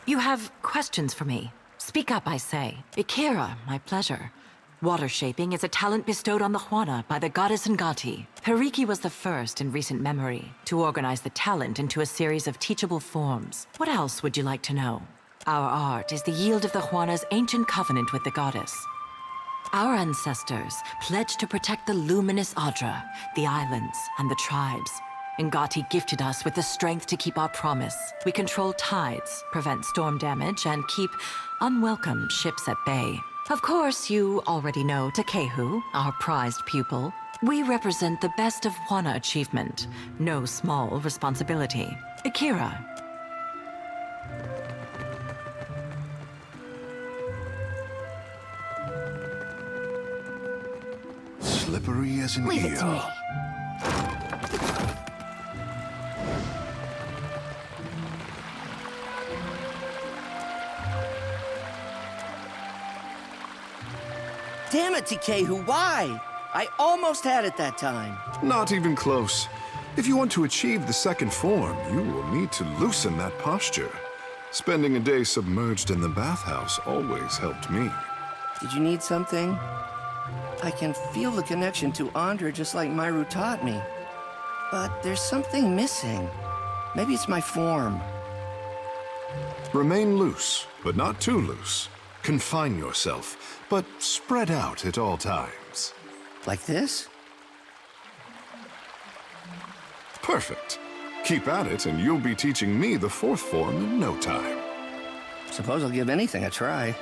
You have questions for me? Speak up, I say. Eora, my pleasure. Water shaping is a talent bestowed on the Juana by the goddess Ngati. Periki was the first in recent memory to organize the talent into a series of teachable forms. What else would you like to know? Our art is the yield of the Juana's ancient covenant with the goddess. Our ancestors pledged to protect the luminous Adra, the islands, and the tribes. Ngati gifted us with the strength to keep our promise. We control tides, prevent storm damage, and keep unwelcome ships at bay. Of course, you already know Takehu, our prized pupil. We represent the best of Juana achievement. No small responsibility. Eora. Slippery as an Leave it to me. eel. Damn it, Takehu, why? I almost had it that time. Not even close. If you want to achieve the second form, you will need to loosen that posture. Spending a day submerged in the bathhouse always helped me. Did you need something? I can feel the connection to Andra just like Myru taught me. But there's something missing. Maybe it's my form. Remain loose, but not too loose. Confine yourself, but spread out at all times. Like this? Perfect. Keep at it, and you'll be teaching me the fourth form in no time. Suppose I'll give anything a try.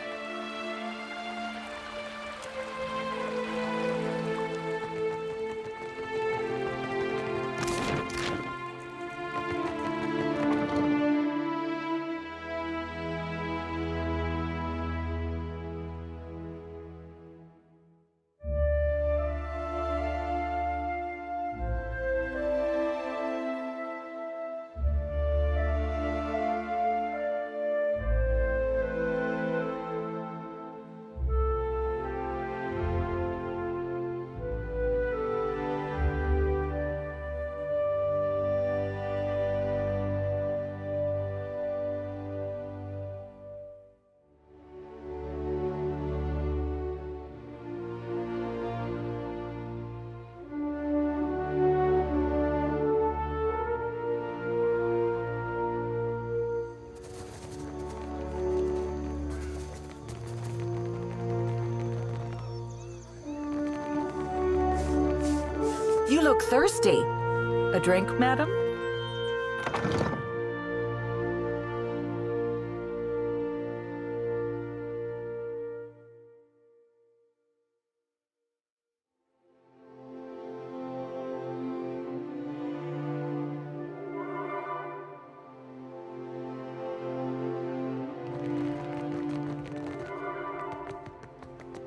You look thirsty. A drink, madam?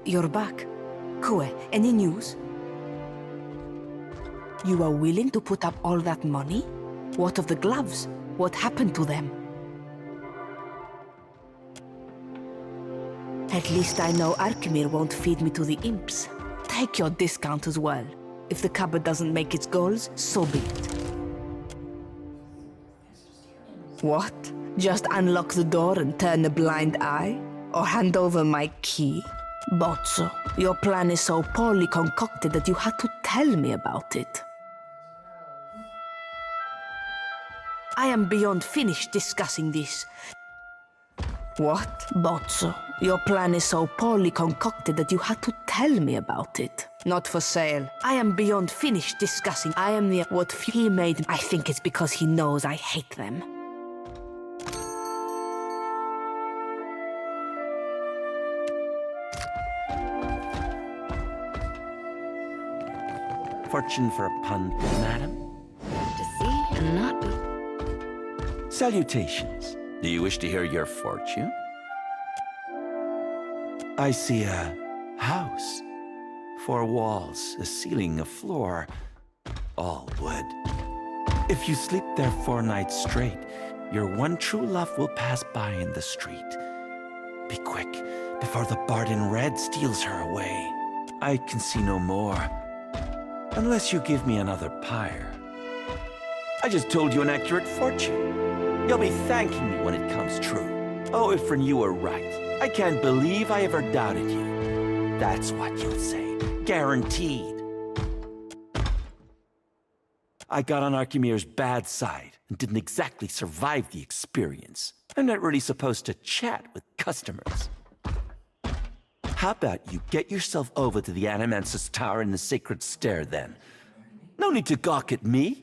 You're back. Kue, any news? You are willing to put up all that money? What of the gloves? What happened to them? At least I know Arkemir won't feed me to the imps. Take your discount as well. If the cupboard doesn't make its goals, so be it. What? Just unlock the door and turn a blind eye? Or hand over my key? Bozzo, your plan is so poorly concocted that you had to tell me about it. I am beyond finished discussing this. What? Bozzo, your plan is so poorly concocted that you had to tell me about it. Not for sale. I am beyond finished discussing. I am the what he made. I think it's because he knows I hate them. Fortune for a pun, madam? To see and not be. Salutations. Do you wish to hear your fortune? I see a house. 4 walls, a ceiling, a floor, all wood. If you sleep there 4 nights straight, your one true love will pass by in the street. Be quick, before the bard in red steals her away. I can see no more, unless you give me another pyre. I just told you an accurate fortune. You'll be thanking me when it comes true. Oh, Ifrin, you were right. I can't believe I ever doubted you. That's what you'll say. Guaranteed. I got on Archimere's bad side and didn't exactly survive the experience. I'm not really supposed to chat with customers. How about you get yourself over to the Animansis Tower in the Sacred Stair, then? No need to gawk at me.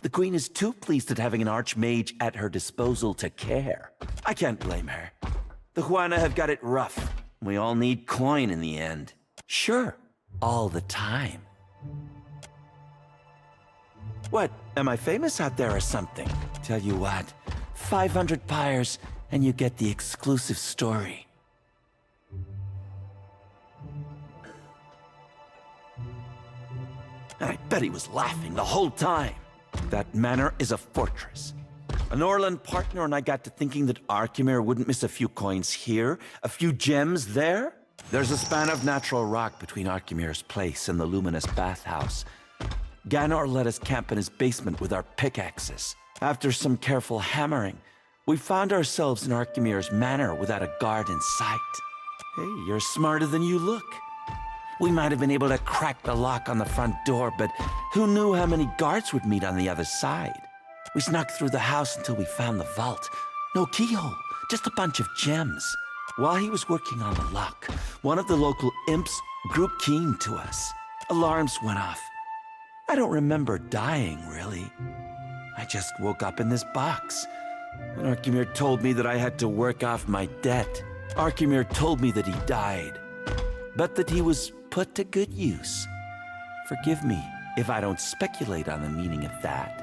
The Queen is too pleased at having an archmage at her disposal to care. I can't blame her. The Juana have got it rough. We all need coin in the end. Sure, all the time. What, am I famous out there or something? Tell you what, 500 pyres and you get the exclusive story. I bet he was laughing the whole time. That manor is a fortress. An Orland partner and I got to thinking that Archimere wouldn't miss a few coins here, a few gems there. There's a span of natural rock between Archimere's place and the luminous bathhouse. Ganor let us camp in his basement with our pickaxes. After some careful hammering, we found ourselves in Archimere's manor without a guard in sight. Hey, you're smarter than you look. We might have been able to crack the lock on the front door, but who knew how many guards would meet on the other side? We snuck through the house until we found the vault. No keyhole, just a bunch of gems. While he was working on the lock, one of the local imps grew keen to us. Alarms went off. I don't remember dying, really. I just woke up in this box. When Archimere told me that I had to work off my debt, Archimere told me that he died, but that he was put to good use. Forgive me if I don't speculate on the meaning of that.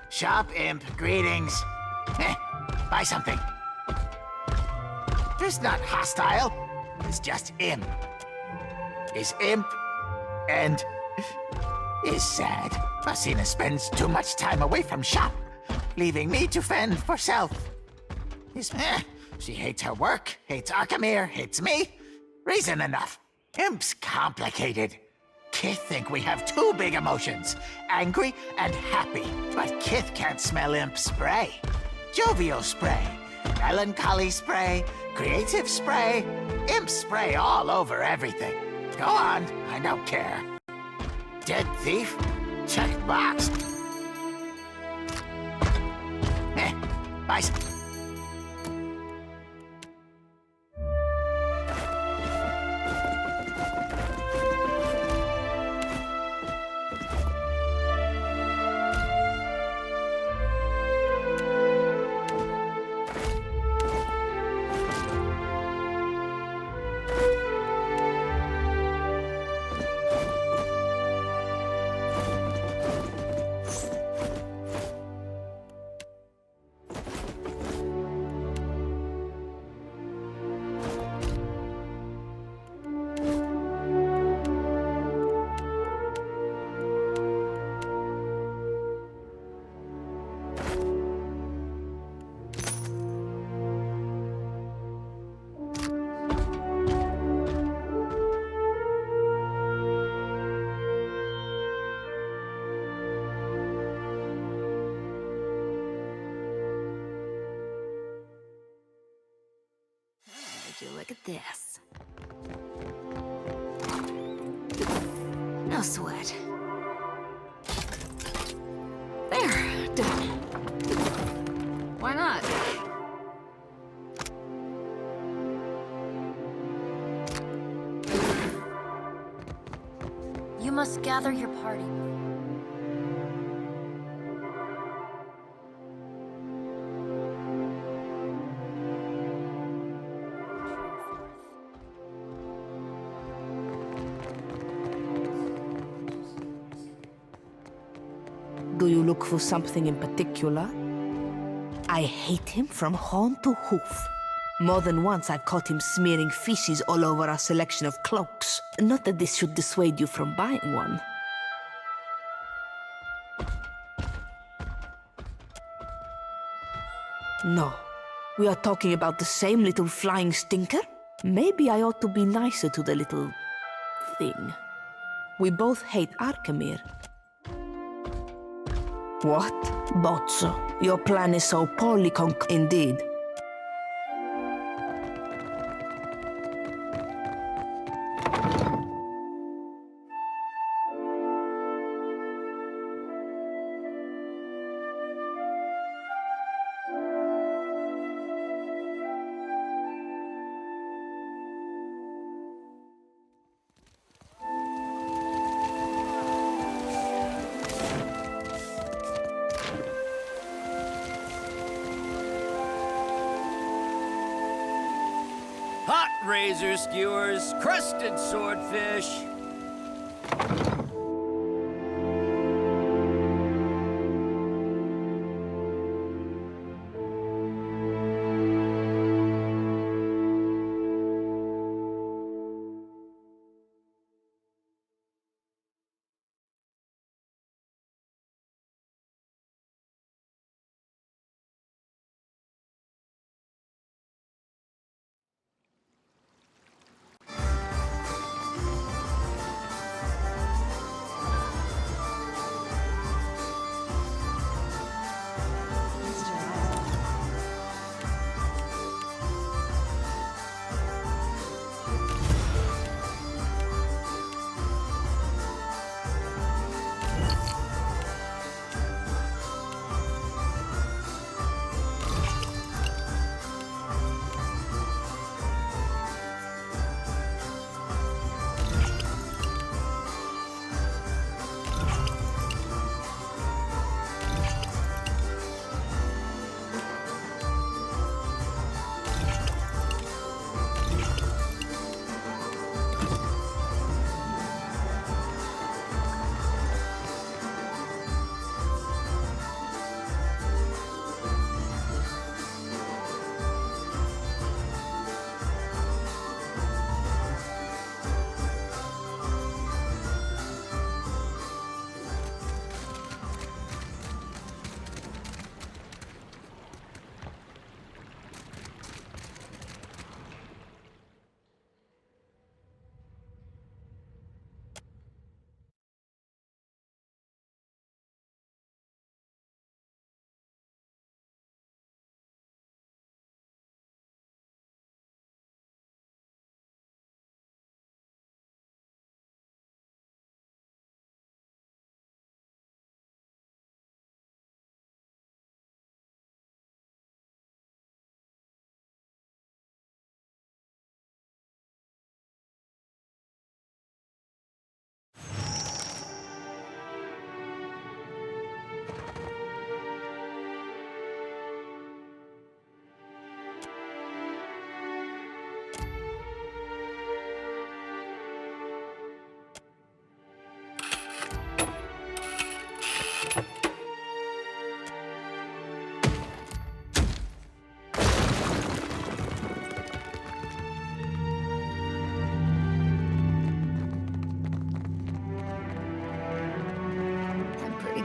Shop imp, greetings. Buy something. It's not hostile, it's just imp. Is imp and is sad. Fasina spends too much time away from shop, leaving me to fend for self. She hates her work, hates Archimere, hates me. Reason enough. Imp's complicated. Kith think we have two big emotions, angry and happy. But Kith can't smell imp spray. Jovial spray, melancholy spray, creative spray, imp spray all over everything. Go on, I don't care. Dead thief? Check box. Bye. Look at this. No sweat. There, done. Why not? You must gather your party. Do you look for something in particular? I hate him from horn to hoof. More than once I've caught him smearing feces all over our selection of cloaks. Not that this should dissuade you from buying one. No. We are talking about the same little flying stinker? Maybe I ought to be nicer to the little thing. We both hate Arkemir. What? Bozzo, your plan is so poorly indeed. Hot razor skewers, crusted swordfish.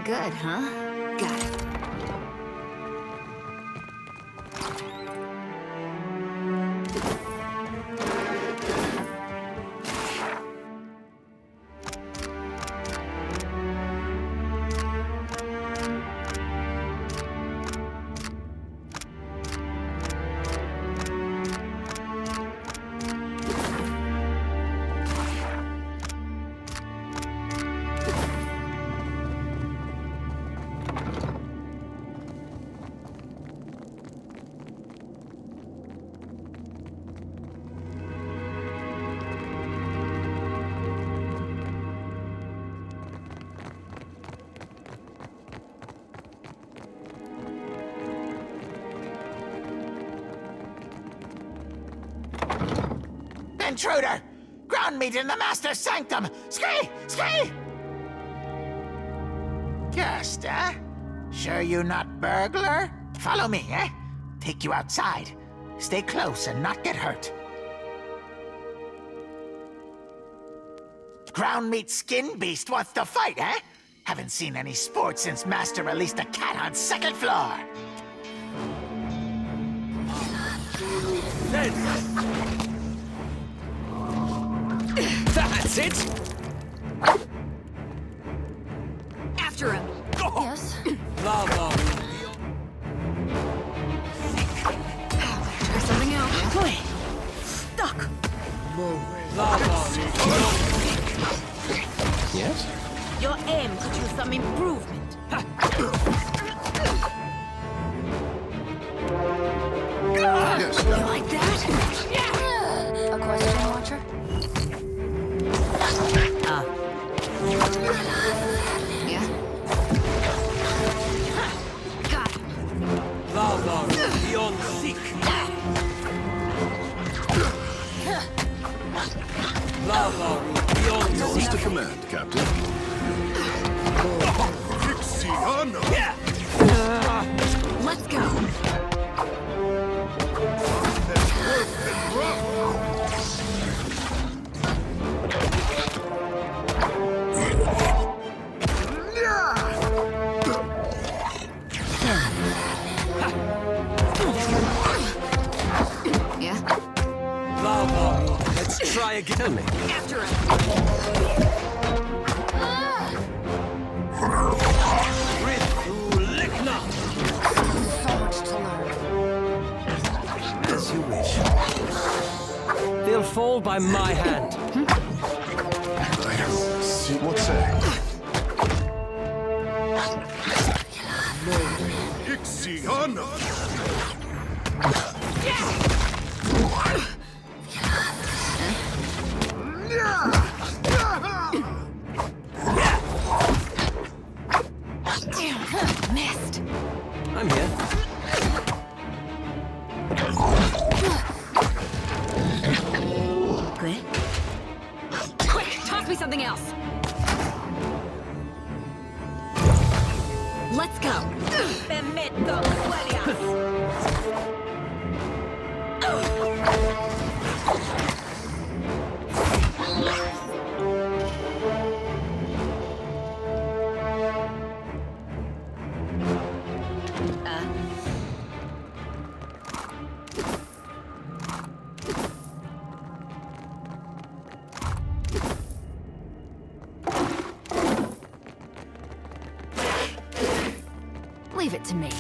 Good, huh? Got it. Intruder! Ground meat in the Master's sanctum! Ski! Ski! Just, Sure you not burglar? Follow me, eh? Take you outside. Stay close and not get hurt. Ground meat skin beast wants to fight, eh? Haven't seen any sports since Master released a cat on second floor. Ahead! That's it! After him. Yes. Lava. Try something else. Boy, stuck. Lava. Yes? Your aim could use some improvement. Yes, You like that? Yeah. A question, Watcher? Yeah. Got him. Lava. Beyond seek. Lava. Beyond yours to command, Captain. Let's go. Yeah. lava. Let's try again. Tell me. After him. So much to learn. As you wish. They'll fall by my hand. See what say? Damn, missed. I'm here. Okay. Quick, toss me something else. Let's go. Leave it to me.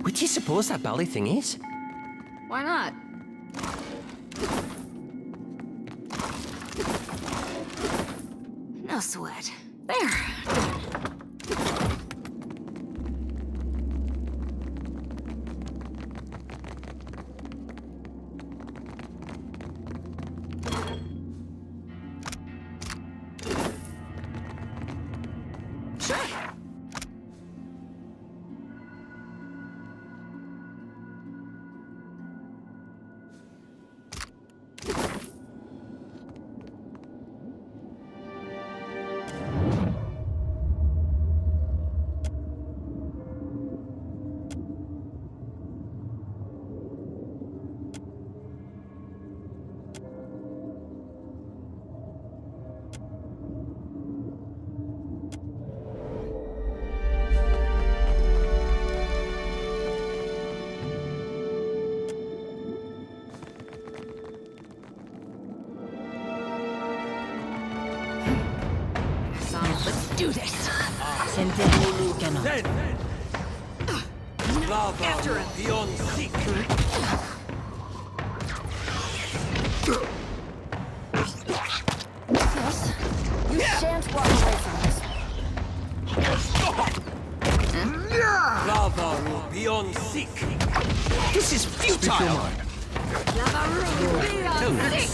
What do you suppose that bally thing is? Why not? No sweat. There. Sure. do this. Dead! Lava beyond seek. Yes. You shan't walk away from this. Lava beyond seek. This is futile!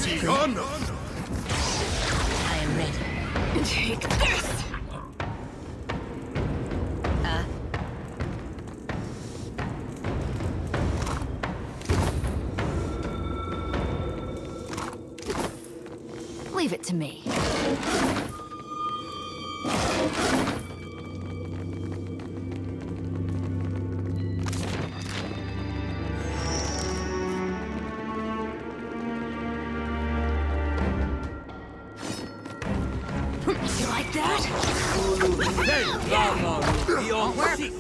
Speak your mind. Oh, no. I am ready. Take this! Leave it to me. You like that? Dead! Lava beyond seek.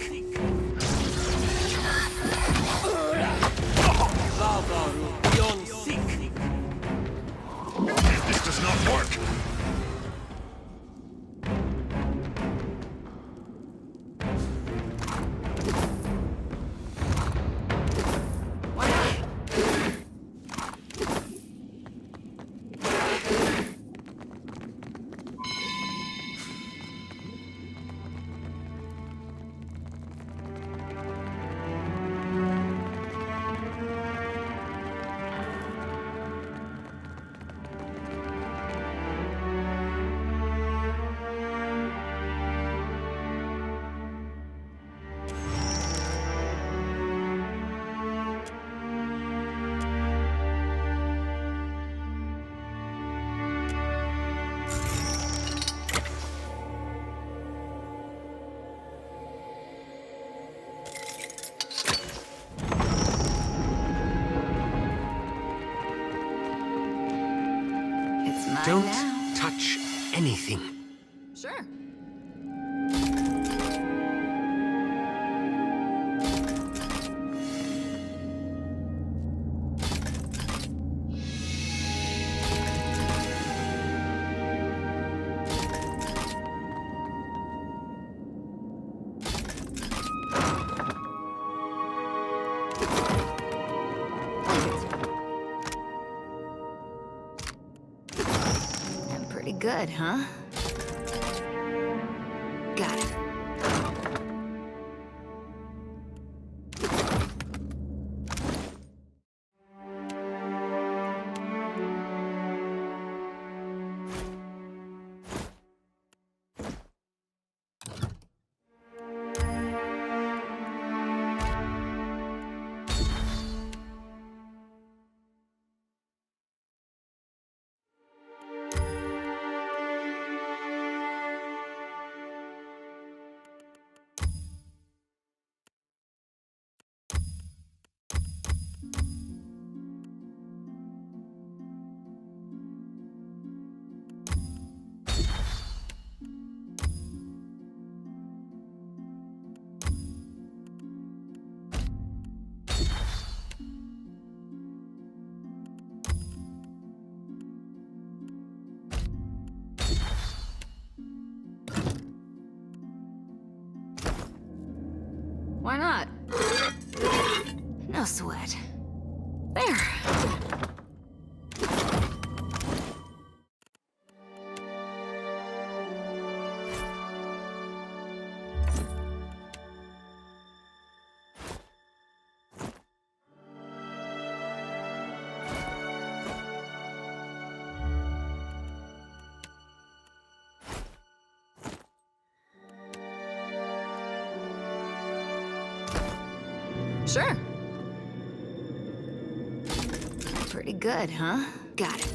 Lava beyond seek. This does not work. It's mine Don't now. touch anything. Sure. I'm pretty good, huh? Got it. Why not? No sweat. There. Sure. Pretty good, huh? Got it.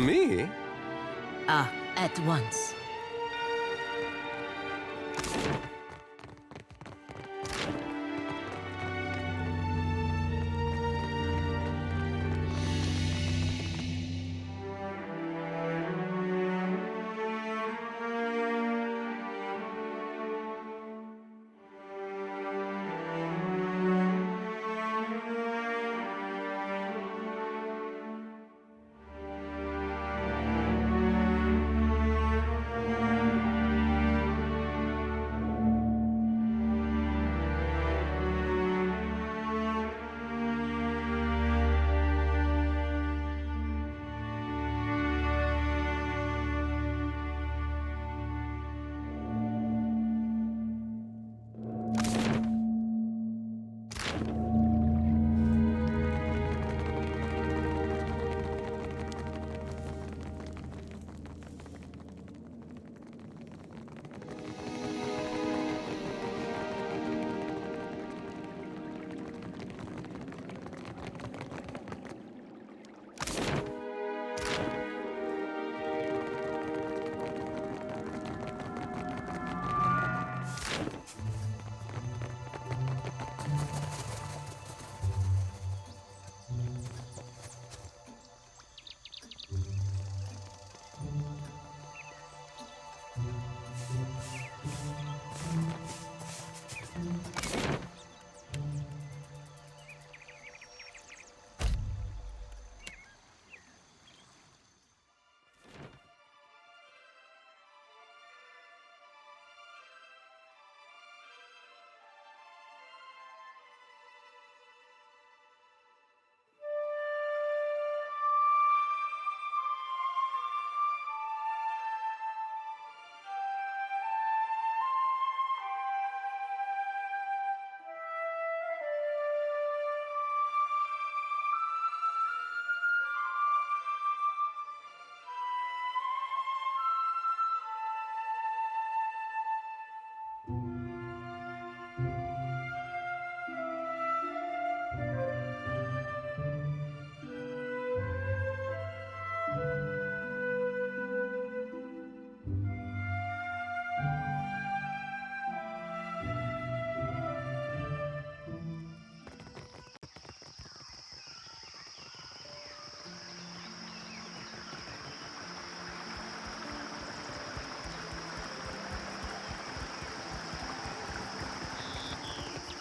me? At once.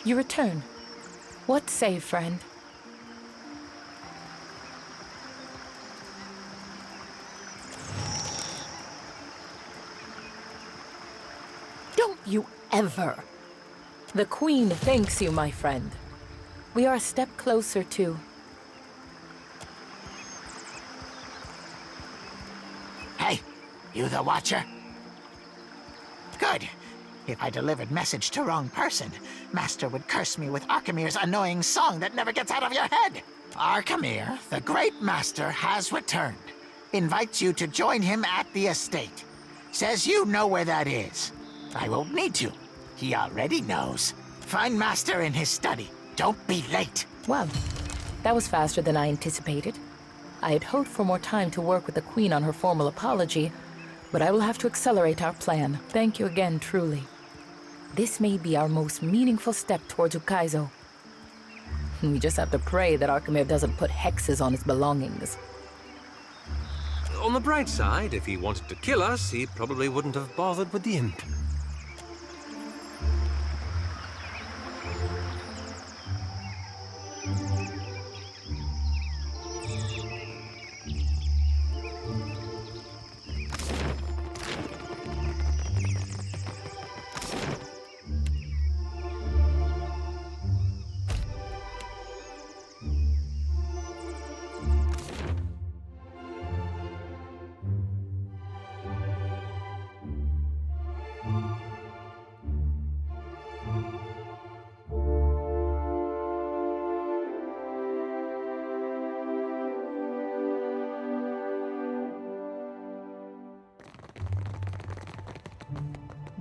You return. What say, friend? Don't you ever! The Queen thanks you, my friend. We are a step closer to... Hey, you the Watcher? Good. If I delivered message to wrong person, Master would curse me with Archimir's annoying song that never gets out of your head. Archimir, the great master, has returned. Invites you to join him at the estate. Says you know where that is. I won't need to. He already knows. Find Master in his study. Don't be late. Well, that was faster than I anticipated. I had hoped for more time to work with the Queen on her formal apology, but I will have to accelerate our plan. Thank you again, truly. This may be our most meaningful step towards Ukaizo. We just have to pray that Archimir doesn't put hexes on his belongings. On the bright side, if he wanted to kill us, he probably wouldn't have bothered with the imp.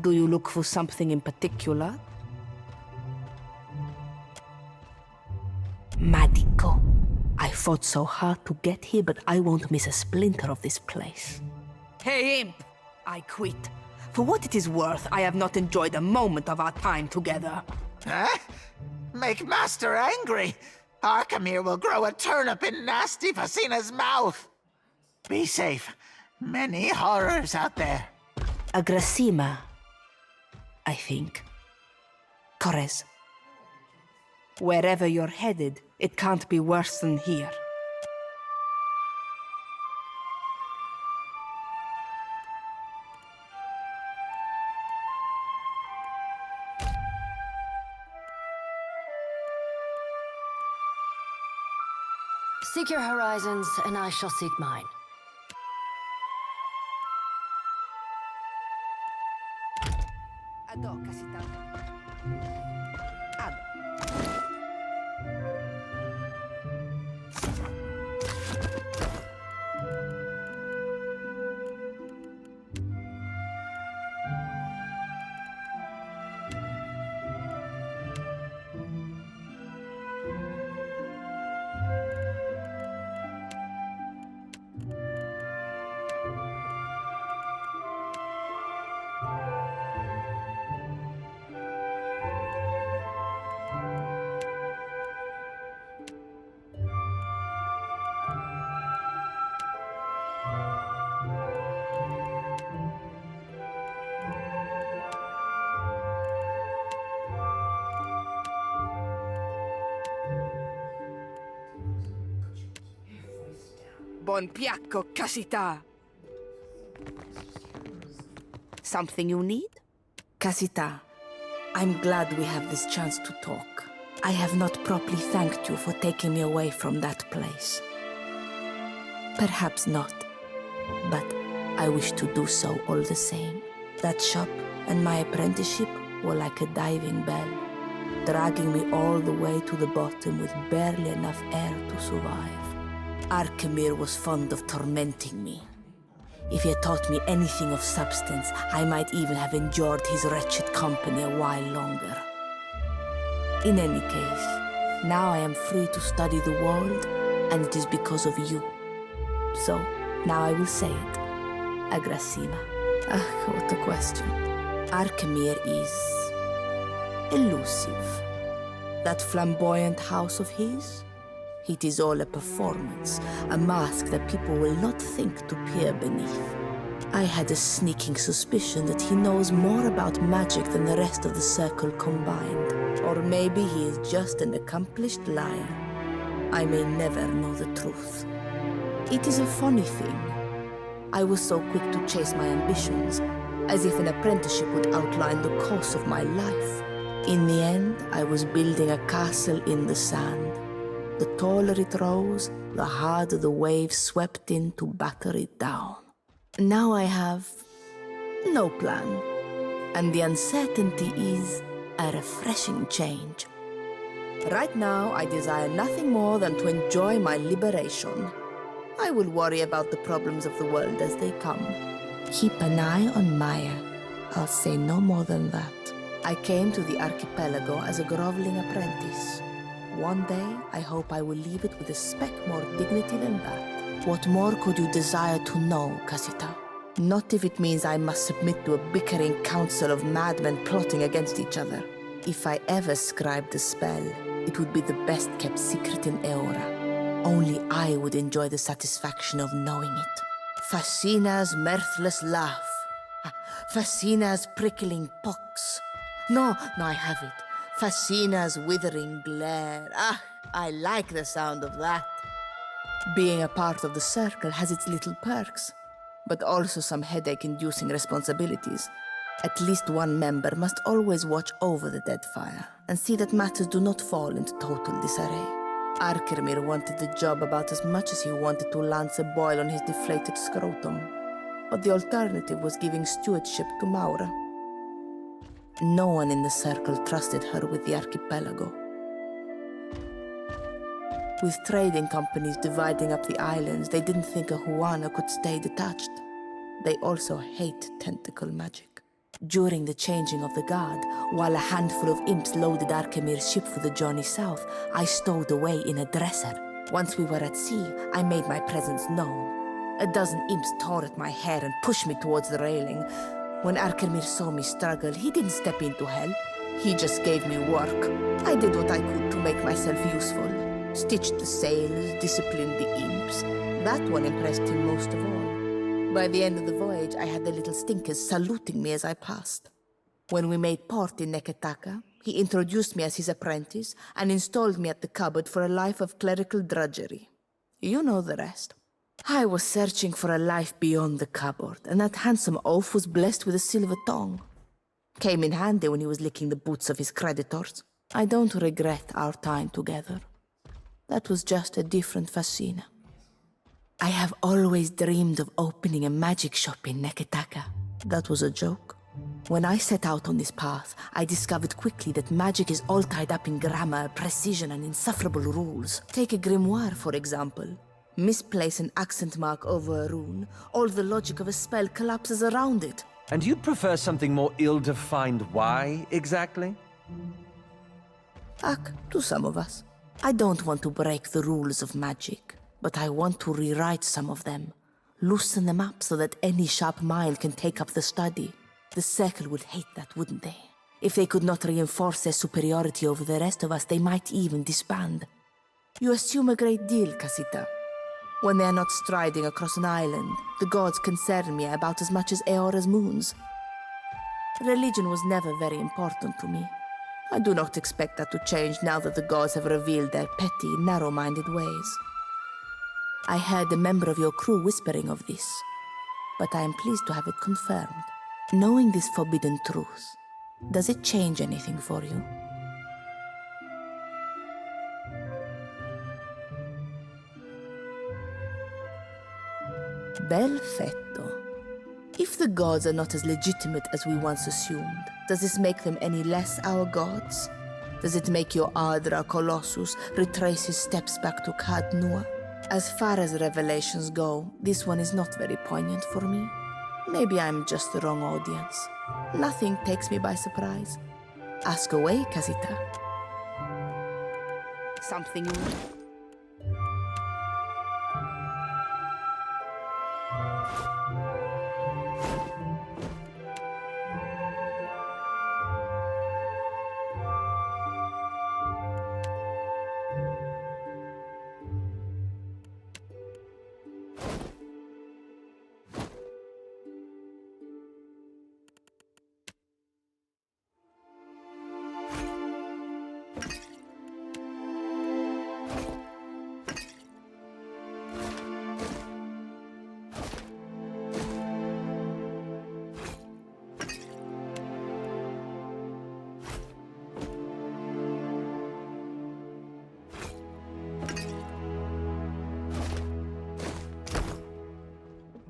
Do you look for something in particular? Magico. I fought so hard to get here, but I won't miss a splinter of this place. Hey, Imp! I quit. For what it is worth, I have not enjoyed a moment of our time together. Huh? Make Master angry. Arkamir will grow a turnip in nasty Fasina's mouth. Be safe. Many horrors out there. Agrasima, I think. Correz. Wherever you're headed, it can't be worse than here. Seek your horizons, and I shall seek mine. Ado, Casita. Ado. Bon piacco, Casita. Something you need? Casita, I'm glad we have this chance to talk. I have not properly thanked you for taking me away from that place. Perhaps not, but I wish to do so all the same. That shop and my apprenticeship were like a diving bell, dragging me all the way to the bottom with barely enough air to survive. Arkamir was fond of tormenting me. If he had taught me anything of substance, I might even have endured his wretched company a while longer. In any case, now I am free to study the world, and it is because of you. So, now I will say it. Agrasima. What a question. Arkamir is elusive. That flamboyant house of his? It is all a performance, a mask that people will not think to peer beneath. I had a sneaking suspicion that he knows more about magic than the rest of the circle combined. Or maybe he is just an accomplished liar. I may never know the truth. It is a funny thing. I was so quick to chase my ambitions, as if an apprenticeship would outline the course of my life. In the end, I was building a castle in the sand. The taller it rose, the harder the waves swept in to batter it down. Now I have no plan, and the uncertainty is a refreshing change. Right now, I desire nothing more than to enjoy my liberation. I will worry about the problems of the world as they come. Keep an eye on Maya. I'll say no more than that. I came to the archipelago as a groveling apprentice. One day, I hope I will leave it with a speck more dignity than that. What more could you desire to know, Casita? Not if it means I must submit to a bickering council of madmen plotting against each other. If I ever scribed a spell, it would be the best-kept secret in Eora. Only I would enjoy the satisfaction of knowing it. Fasina's mirthless laugh. Fasina's prickling pox. No, I have it. Fasina's withering glare. I like the sound of that. Being a part of the circle has its little perks, but also some headache-inducing responsibilities. At least one member must always watch over the Deadfire and see that matters do not fall into total disarray. Arkamir wanted the job about as much as he wanted to lance a boil on his deflated scrotum, but the alternative was giving stewardship to Maura. No one in the circle trusted her with the archipelago. With trading companies dividing up the islands, they didn't think a Huana could stay detached. They also hate tentacle magic. During the changing of the guard, while a handful of imps loaded Arkamir's ship for the journey south, I stowed away in a dresser. Once we were at sea, I made my presence known. A dozen imps tore at my hair and pushed me towards the railing. When Arkemir saw me struggle, he didn't step in to help. He just gave me work. I did what I could to make myself useful. Stitched the sails, disciplined the imps. That one impressed him most of all. By the end of the voyage, I had the little stinkers saluting me as I passed. When we made port in Neketaka, he introduced me as his apprentice and installed me at the cupboard for a life of clerical drudgery. You know the rest. I was searching for a life beyond the cupboard, and that handsome oaf was blessed with a silver tongue. Came in handy when he was licking the boots of his creditors. I don't regret our time together. That was just a different Fascina. I have always dreamed of opening a magic shop in Neketaka. That was a joke. When I set out on this path, I discovered quickly that magic is all tied up in grammar, precision, and insufferable rules. Take a grimoire, for example. Misplace an accent mark over a rune, all the logic of a spell collapses around it. And you'd prefer something more ill-defined. Why, exactly? To some of us. I don't want to break the rules of magic, but I want to rewrite some of them. Loosen them up so that any sharp mind can take up the study. The Circle would hate that, wouldn't they? If they could not reinforce their superiority over the rest of us, they might even disband. You assume a great deal, Casita. When they are not striding across an island, the gods concern me about as much as Eora's moons. Religion was never very important to me. I do not expect that to change now that the gods have revealed their petty, narrow-minded ways. I heard a member of your crew whispering of this, but I am pleased to have it confirmed. Knowing this forbidden truth, does it change anything for you? Perfetto. If the gods are not as legitimate as we once assumed, does this make them any less our gods? Does it make your Ardra Colossus retrace his steps back to Khad-Nur? As far as revelations go, this one is not very poignant for me. Maybe I'm just the wrong audience. Nothing takes me by surprise. Ask away, Casita. Something you...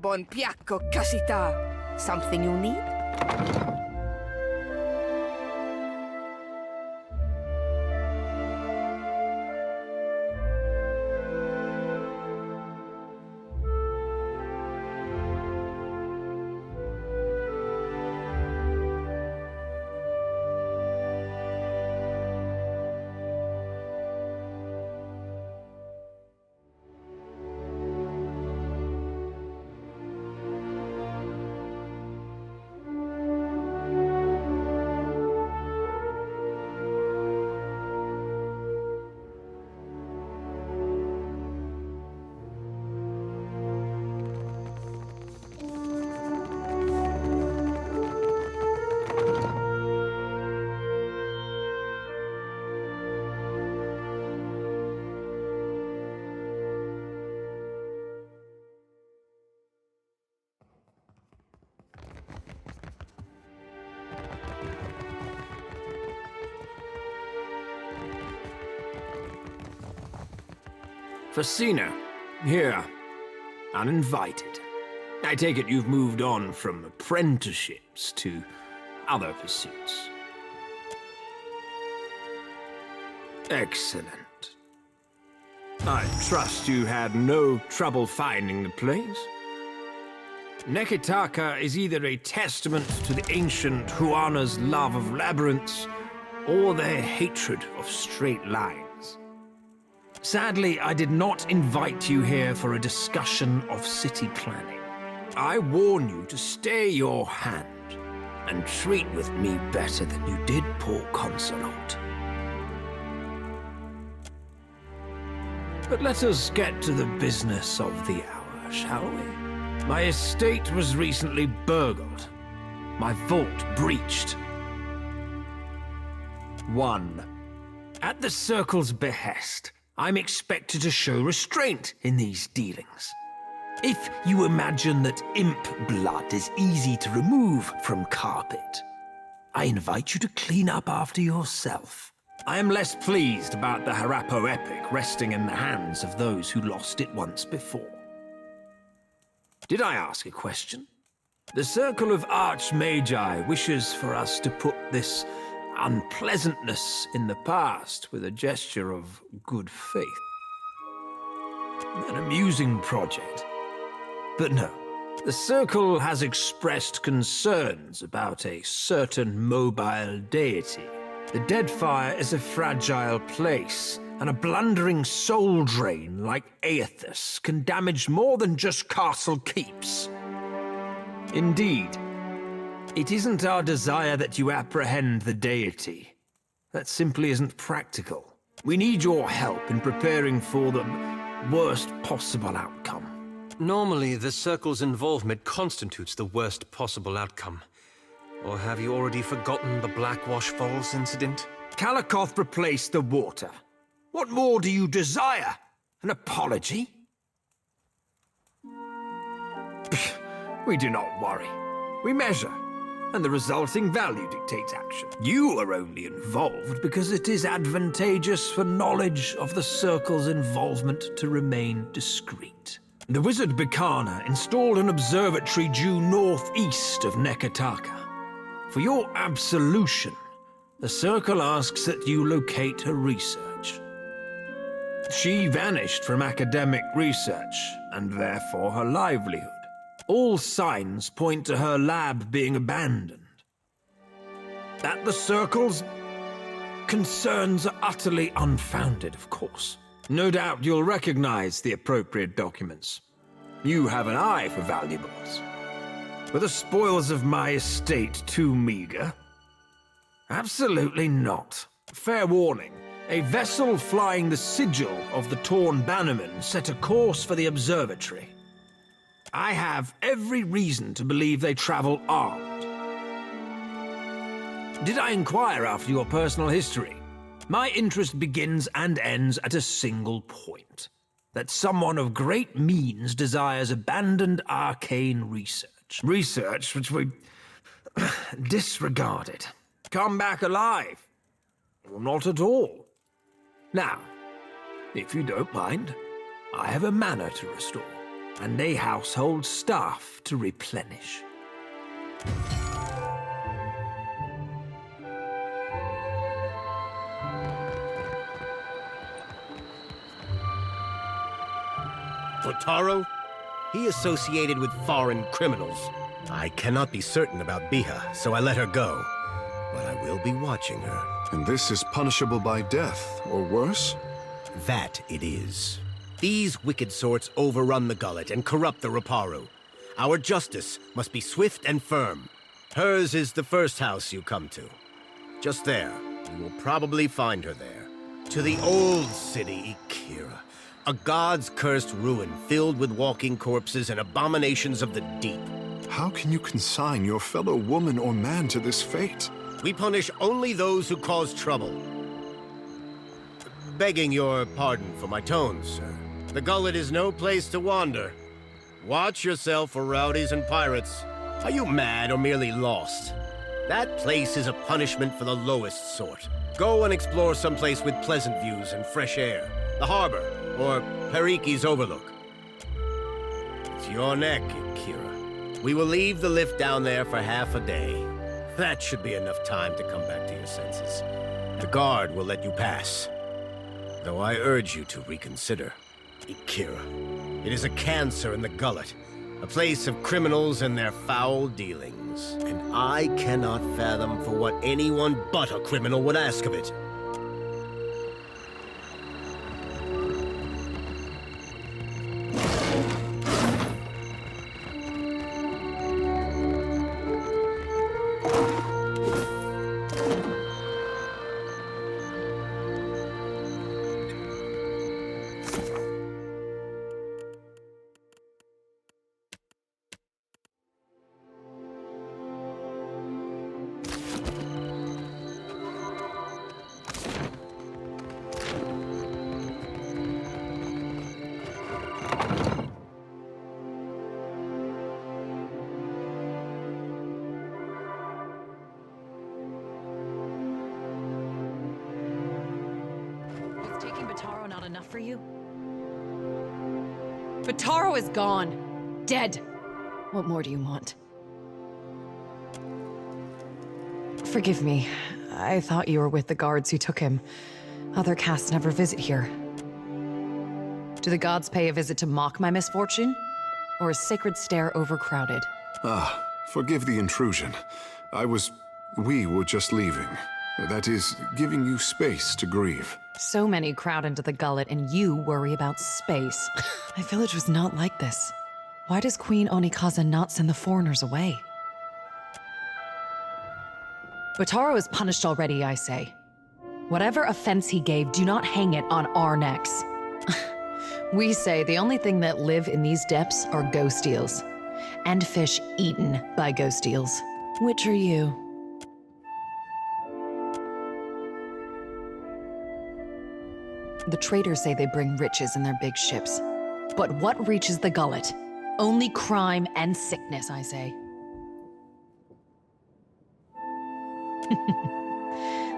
Buon piacco, Casita. Something you need? Fascina, here, uninvited. I take it you've moved on from apprenticeships to other pursuits. Excellent. I trust you had no trouble finding the place? Neketaka is either a testament to the ancient Huana's love of labyrinths, or their hatred of straight lines. Sadly, I did not invite you here for a discussion of city planning. I warn you to stay your hand and treat with me better than you did poor Consolate. But let us get to the business of the hour, shall we? My estate was recently burgled. My vault breached. 1. At the Circle's behest, I'm expected to show restraint in these dealings. If you imagine that imp blood is easy to remove from carpet, I invite you to clean up after yourself. I am less pleased about the Harappo epic resting in the hands of those who lost it once before. Did I ask a question? The Circle of Archmagi wishes for us to put this unpleasantness in the past with a gesture of good faith. An amusing project. But no, the Circle has expressed concerns about a certain mobile deity. The Deadfire is a fragile place, and a blundering soul drain like Aethys can damage more than just castle keeps. Indeed, it isn't our desire that you apprehend the deity. That simply isn't practical. We need your help in preparing for the worst possible outcome. Normally, the Circle's involvement constitutes the worst possible outcome. Or have you already forgotten the Blackwash Falls incident? Kalakoth replaced the water. What more do you desire? An apology? We do not worry. We measure, and the resulting value dictates action. You are only involved because it is advantageous for knowledge of the Circle's involvement to remain discreet. The wizard Bikana installed an observatory due northeast of Nekataka. For your absolution, the Circle asks that you locate her research. She vanished from academic research, and therefore her livelihood. All signs point to her lab being abandoned. That the Circle's concerns are utterly unfounded, of course. No doubt you'll recognize the appropriate documents. You have an eye for valuables. Were the spoils of my estate too meager? Absolutely not. Fair warning. A vessel flying the sigil of the Torn Bannerman set a course for the observatory. I have every reason to believe they travel armed. Did I inquire after your personal history? My interest begins and ends at a single point. That someone of great means desires abandoned arcane research. Research which we disregarded. Come back alive. Or not at all. Now, if you don't mind, I have a manor to restore, and a household staff to replenish. Totaro? He associated with foreign criminals. I cannot be certain about Biha, so I let her go. But I will be watching her. And this is punishable by death, or worse? That it is. These wicked sorts overrun the gullet and corrupt the Raparu. Our justice must be swift and firm. Hers is the first house you come to. Just there. You will probably find her there. To the old city, Eora. A god's cursed ruin filled with walking corpses and abominations of the deep. How can you consign your fellow woman or man to this fate? We punish only those who cause trouble. Begging your pardon for my tones, sir. The gullet is no place to wander. Watch yourself for rowdies and pirates. Are you mad or merely lost? That place is a punishment for the lowest sort. Go and explore someplace with pleasant views and fresh air. The harbor, or Periki's Overlook. It's your neck, Eora. We will leave the lift down there for half a day. That should be enough time to come back to your senses. The guard will let you pass. Though I urge you to reconsider. Eora. It is a cancer in the gullet. A place of criminals and their foul dealings. And I cannot fathom for what anyone but a criminal would ask of it. enough for you? But Taro is gone. Dead. What more do you want? Forgive me. I thought you were with the guards who took him. Other casts never visit here. Do the gods pay a visit to mock my misfortune? Or is Sacred Stair overcrowded? Ah, forgive the intrusion. We were just leaving. That is, giving you space to grieve. So many crowd into the gullet, and you worry about space. My village was not like this. Why does Queen Onikaza not send the foreigners away? Botaro is punished already, I say. Whatever offense he gave, do not hang it on our necks. We say the only thing that live in these depths are ghost eels. And fish eaten by ghost eels. Which are you? The traders say they bring riches in their big ships. But what reaches the gullet? Only crime and sickness, I say.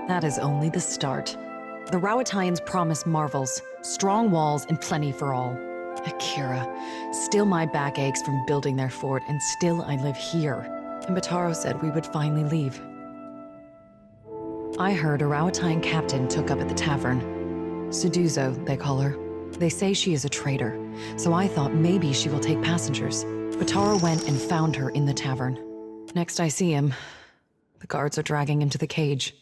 That is only the start. The Rowatayans promise marvels, strong walls, and plenty for all. Akira, still my back aches from building their fort, and still I live here. And Botaro said we would finally leave. I heard a Rowatayan captain took up at the tavern. Suduzo, they call her. They say she is a traitor, so I thought maybe she will take passengers. Botaro went and found her in the tavern. Next I see him, the guards are dragging him to the cage.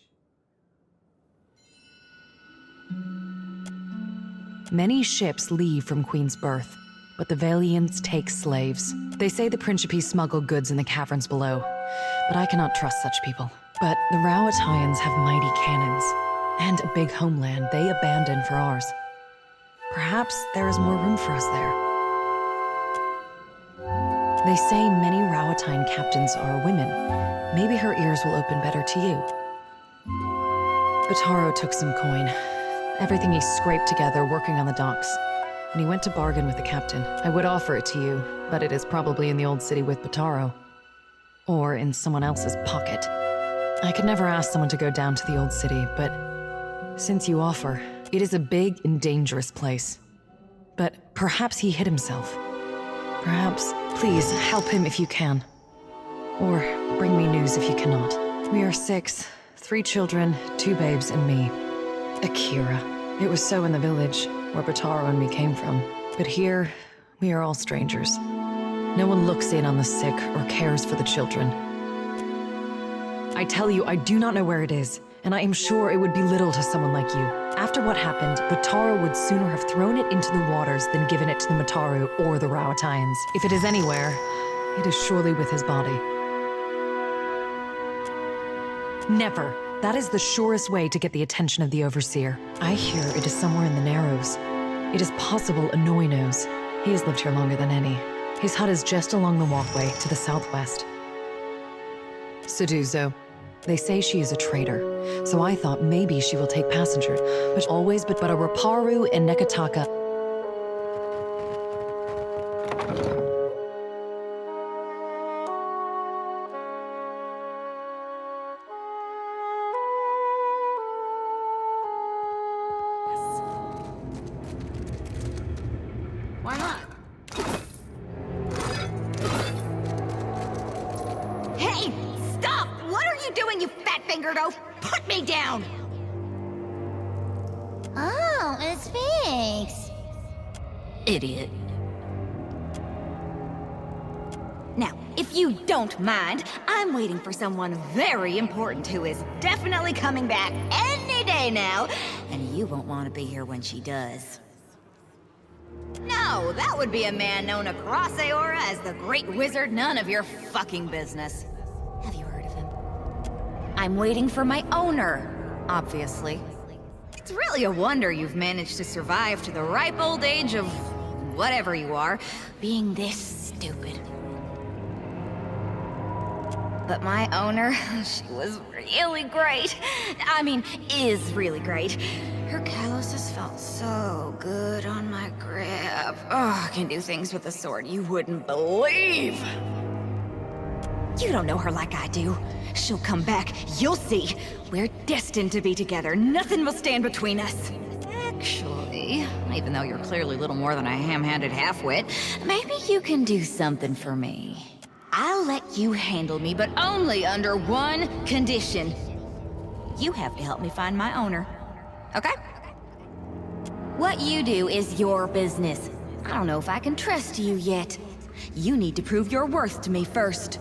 Many ships leave from Queen's Birth, but the Valians take slaves. They say the Principe smuggle goods in the caverns below, but I cannot trust such people. But the Rowatayans have mighty cannons, and a big homeland they abandoned for ours. Perhaps there is more room for us there. They say many Rowatayan captains are women. Maybe her ears will open better to you. Botaro took some coin. Everything he scraped together working on the docks. And he went to bargain with the captain. I would offer it to you, but it is probably in the old city with Botaro. Or in someone else's pocket. I could never ask someone to go down to the old city, but since you offer, it is a big and dangerous place. But perhaps he hid himself. Perhaps, please help him if you can. Or bring me news if you cannot. We are 6, 3 children, 2 babes, and me. Akira. It was so in the village, where Botaro and me came from. But here, we are all strangers. No one looks in on the sick or cares for the children. I tell you, I do not know where it is, and I am sure it would be little to someone like you. After what happened, Botaro would sooner have thrown it into the waters than given it to the Mataru or the Rowatayans. If it is anywhere, it is surely with his body. Never. That is the surest way to get the attention of the Overseer. I hear it is somewhere in the Narrows. It is possible Anoi knows. He has lived here longer than any. His hut is just along the walkway to the southwest. Suduzo. They say she is a traitor, so I thought maybe she will take passengers, but a Raparu and Nekataka. Why not? Hey! Stop! What are you doing, you fat-fingered oaf? Put me down! Oh, a Sphinx. Idiot. Now, if you don't mind, I'm waiting for someone very important who is definitely coming back any day now, and you won't want to be here when she does. No, that would be a man known across Eora as the Great Wizard, none of your fucking business. Have you heard of him? I'm waiting for my owner, obviously. It's really a wonder you've managed to survive to the ripe old age of whatever you are, being this stupid. But my owner, she was really great. I mean, is really great. Her calluses felt so good on my grip. Oh, I can do things with a sword you wouldn't believe. You don't know her like I do. She'll come back, you'll see. We're destined to be together. Nothing will stand between us. Actually, even though you're clearly little more than a ham-handed half-wit, maybe you can do something for me. I'll let you handle me, but only under one condition. You have to help me find my owner. Okay? What you do is your business. I don't know if I can trust you yet. You need to prove your worth to me first.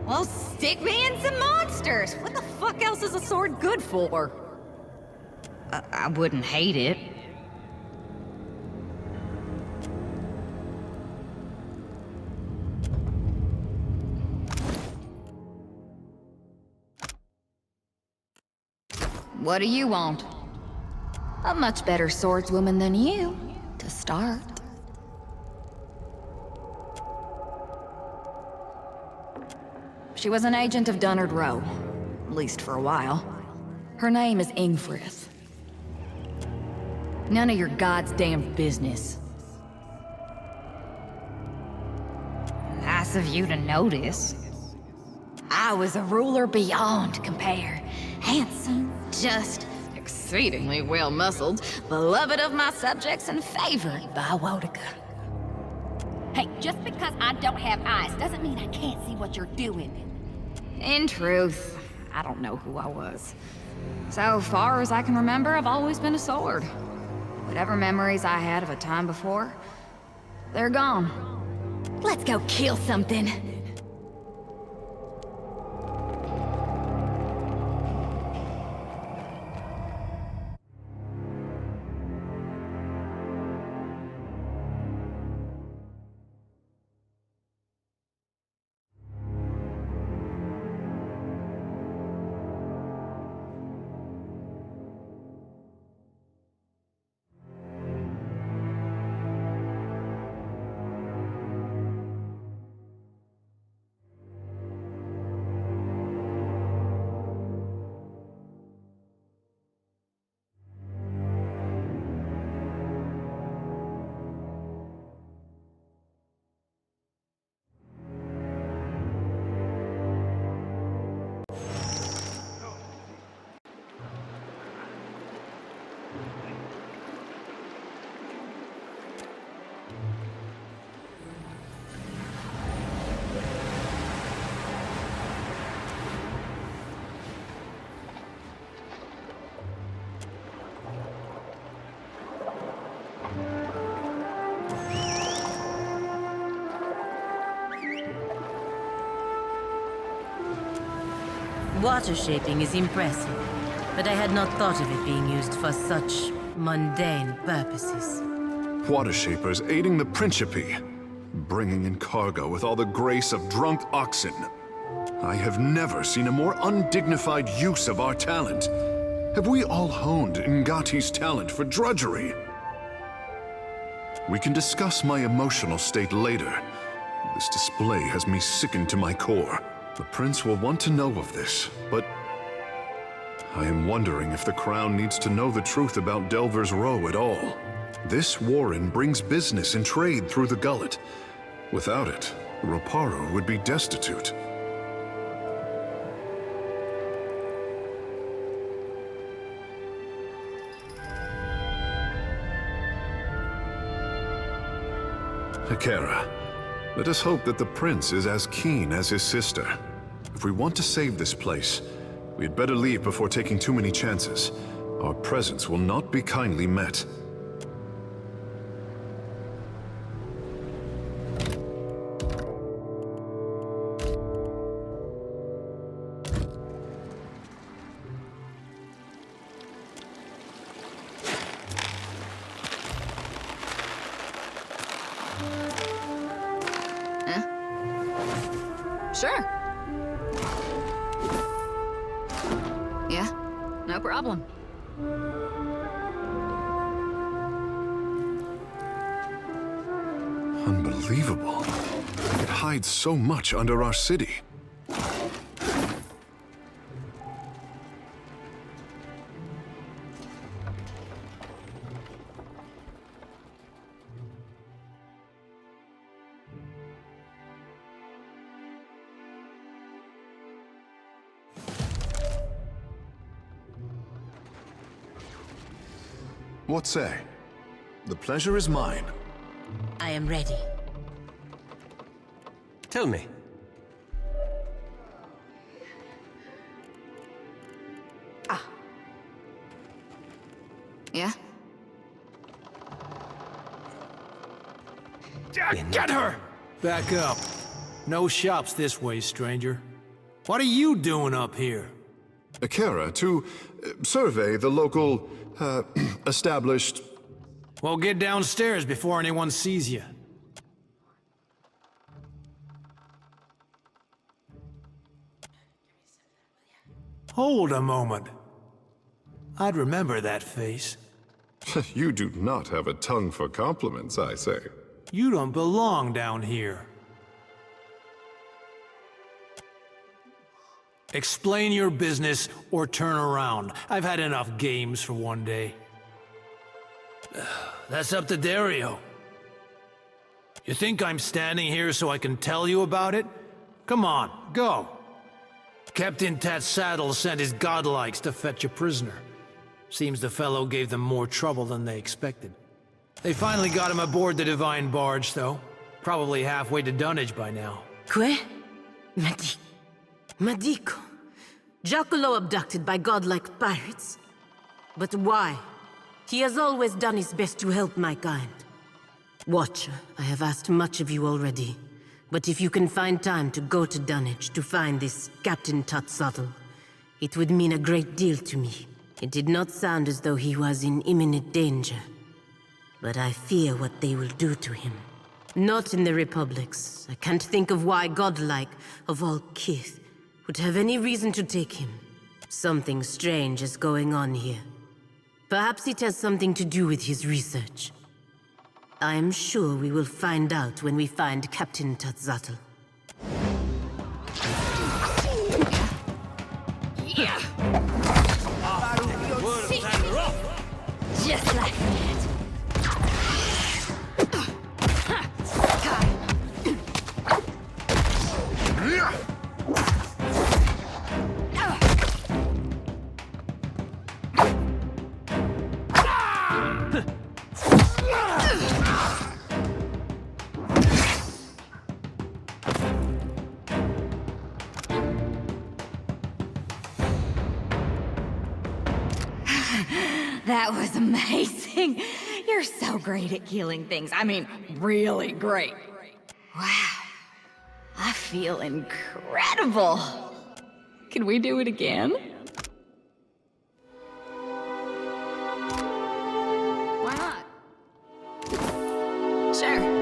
Well, stick me in some monsters! What the fuck else is a sword good for? I wouldn't hate it. What do you want? A much better swordswoman than you, to start. She was an agent of Dunnard Row, at least for a while. Her name is Ingfrith. None of your goddamn business. Nice of you to notice. I was a ruler beyond compare. Handsome, just, exceedingly well-muscled, beloved of my subjects and favored by Wodika. Hey, just because I don't have eyes doesn't mean I can't see what you're doing. In truth, I don't know who I was. So far as I can remember, I've always been a sword. Whatever memories I had of a time before, they're gone. Let's go kill something. Water shaping is impressive, but I had not thought of it being used for such mundane purposes. Water shapers aiding the Principe, bringing in cargo with all the grace of drunk oxen. I have never seen a more undignified use of our talent. Have we all honed Ngati's talent for drudgery? We can discuss my emotional state later. This display has me sickened to my core. The prince will want to know of this, but I am wondering if the crown needs to know the truth about Delver's Row at all. This warren brings business and trade through the gullet. Without it, Roparo would be destitute. Eora, let us hope that the prince is as keen as his sister. If we want to save this place, we had better leave before taking too many chances. Our presence will not be kindly met. Sure. Yeah, no problem. Unbelievable. It hides so much under our city. What say? The pleasure is mine. I am ready. Tell me. Yeah? Get her! Back up. No shops this way, stranger. What are you doing up here? Eora, to survey the local, established... Well, get downstairs before anyone sees you. Hold a moment. I'd remember that face. You do not have a tongue for compliments, I say. You don't belong down here. Explain your business or turn around. I've had enough games for one day. That's up to Dario. You think I'm standing here so I can tell you about it? Come on, go. Captain Tatsaddle sent his godlikes to fetch a prisoner. Seems the fellow gave them more trouble than they expected. They finally got him aboard the Divine Barge, though. Probably halfway to Dunnage by now. Que? Madico. Giacomo abducted by godlike pirates? But why? He has always done his best to help my kind. Watcher, I have asked much of you already. But if you can find time to go to Dunnage to find this Captain Tatsaddle, it would mean a great deal to me. It did not sound as though he was in imminent danger. But I fear what they will do to him. Not in the Republics. I can't think of why godlike, of all kith, would have any reason to take him. Something strange is going on here. Perhaps it has something to do with his research. I am sure we will find out when we find Captain Tatsaddle. Yeah! Just like that. That was amazing. You're so great at killing things. I mean, really great. Wow. I feel incredible. Can we do it again? Why not? Sure.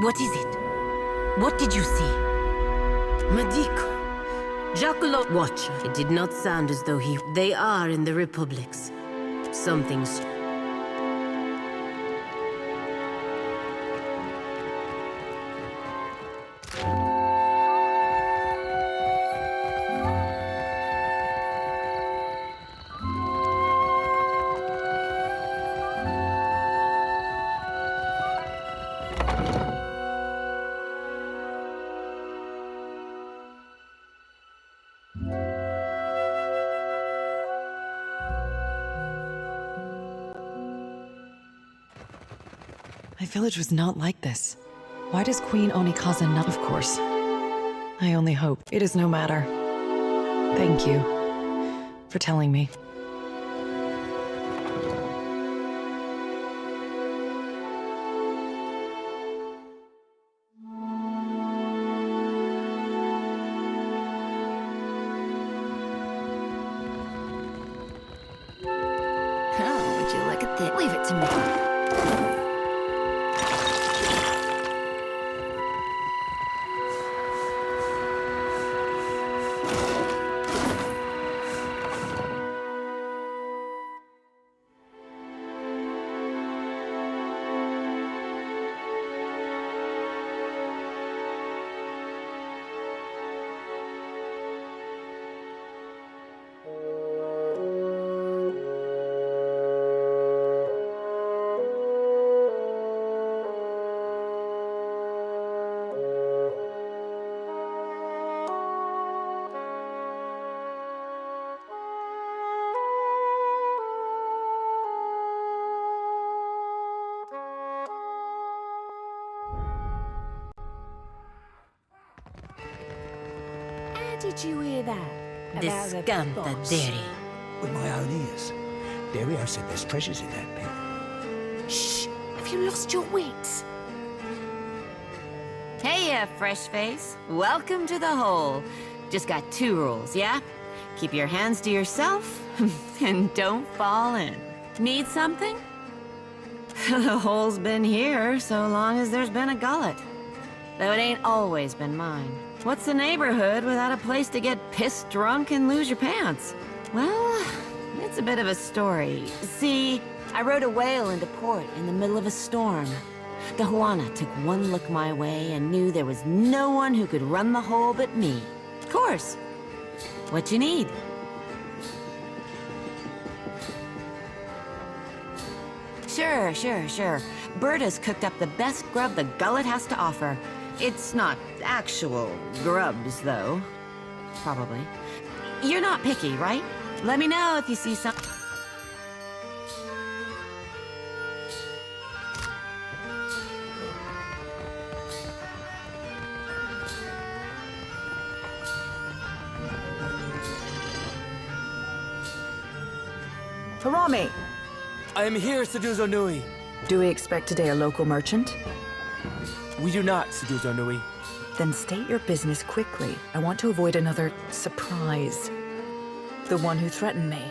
What is it? What did you see? Madico. Giacomo Watcher. It did not sound as though he... They are in the Republics. Something's... My village was not like this. Why does Queen Onikaza not? Of course. I only hope. It is no matter. Thank you for telling me. Oh, would you look at this? Leave it to me. did you hear that? Descanta, Derry. With my own ears. Dario said there's treasures in that pit. Shh! Have you lost your wits? Hey, fresh face. Welcome to the hole. Just got 2 rules, yeah? Keep your hands to yourself, and don't fall in. Need something? The hole's been here so long as there's been a gullet. Though it ain't always been mine. What's the neighborhood without a place to get pissed drunk and lose your pants? Well, it's a bit of a story. See, I rode a whale into port in the middle of a storm. The Juana took one look my way and knew there was no one who could run the hole but me. Of course. What you need? Sure. Berta's cooked up the best grub the gullet has to offer. It's not actual grubs, though. Probably. You're not picky, right? Let me know if you see some... Harami! I am here, Seduzo Nui. Do we expect today a local merchant? We do not, Seduzo Nui. Then state your business quickly. I want to avoid another surprise. The one who threatened me.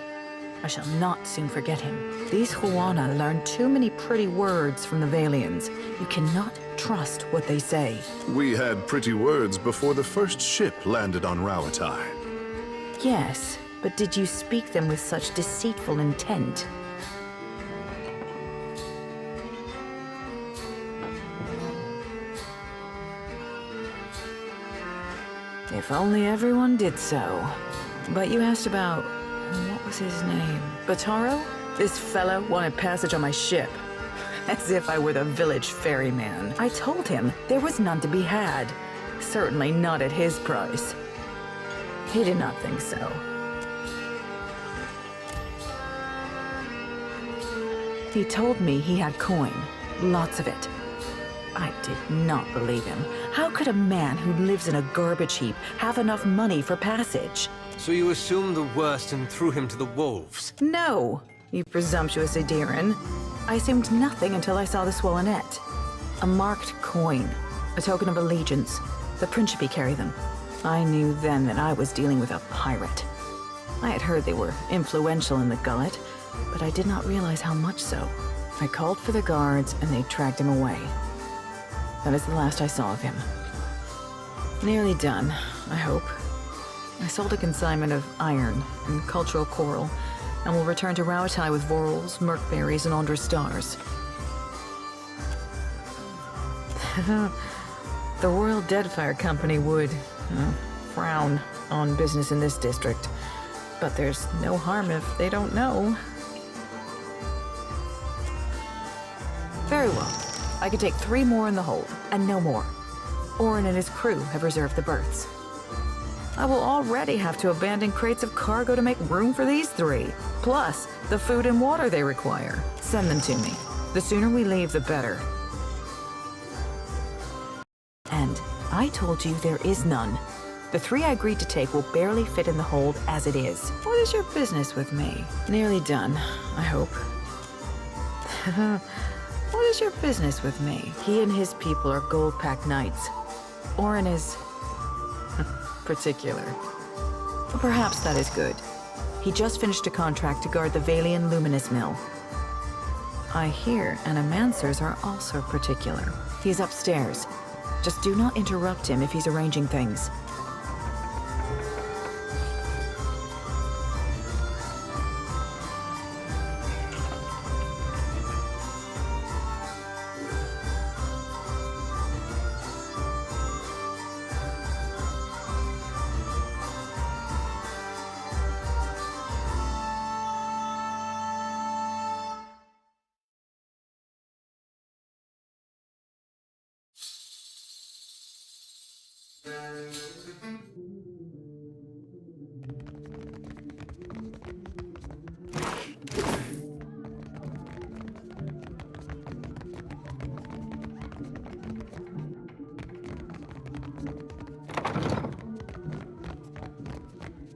I shall not soon forget him. These Juana learn too many pretty words from the Valians. You cannot trust what they say. We had pretty words before the first ship landed on Rauatai. Yes, but did you speak them with such deceitful intent? If only everyone did so. But you asked about... what was his name? Bataro? This fellow wanted passage on my ship. As if I were the village ferryman. I told him there was none to be had. Certainly not at his price. He did not think so. He told me he had coin. Lots of it. I did not believe him. How could a man who lives in a garbage heap have enough money for passage? So you assumed the worst and threw him to the wolves? No, you presumptuous Adiran. I assumed nothing until I saw the swollenette. A marked coin, a token of allegiance. The Principe carry them. I knew then that I was dealing with a pirate. I had heard they were influential in the Gullet, but I did not realize how much so. I called for the guards and they dragged him away. That is the last I saw of him. Nearly done, I hope. I sold a consignment of iron and cultural coral, and will return to Rauatai with vorals, merkberries, and Andra stars. The Royal Deadfire Company would frown on business in this district, but there's no harm if they don't know. Very well. I could take 3 more in the hold, and no more. Orin and his crew have reserved the berths. I will already have to abandon crates of cargo to make room for these 3, plus the food and water they require. Send them to me. The sooner we leave, the better. And I told you there is none. The 3 I agreed to take will barely fit in the hold as it is. What is your business with me? Nearly done, I hope. What is your business with me? He and his people are gold-packed knights. Orin is... particular. Perhaps that is good. He just finished a contract to guard the Valian Luminous Mill. I hear Animancers are also particular. He is upstairs. Just do not interrupt him if he's arranging things.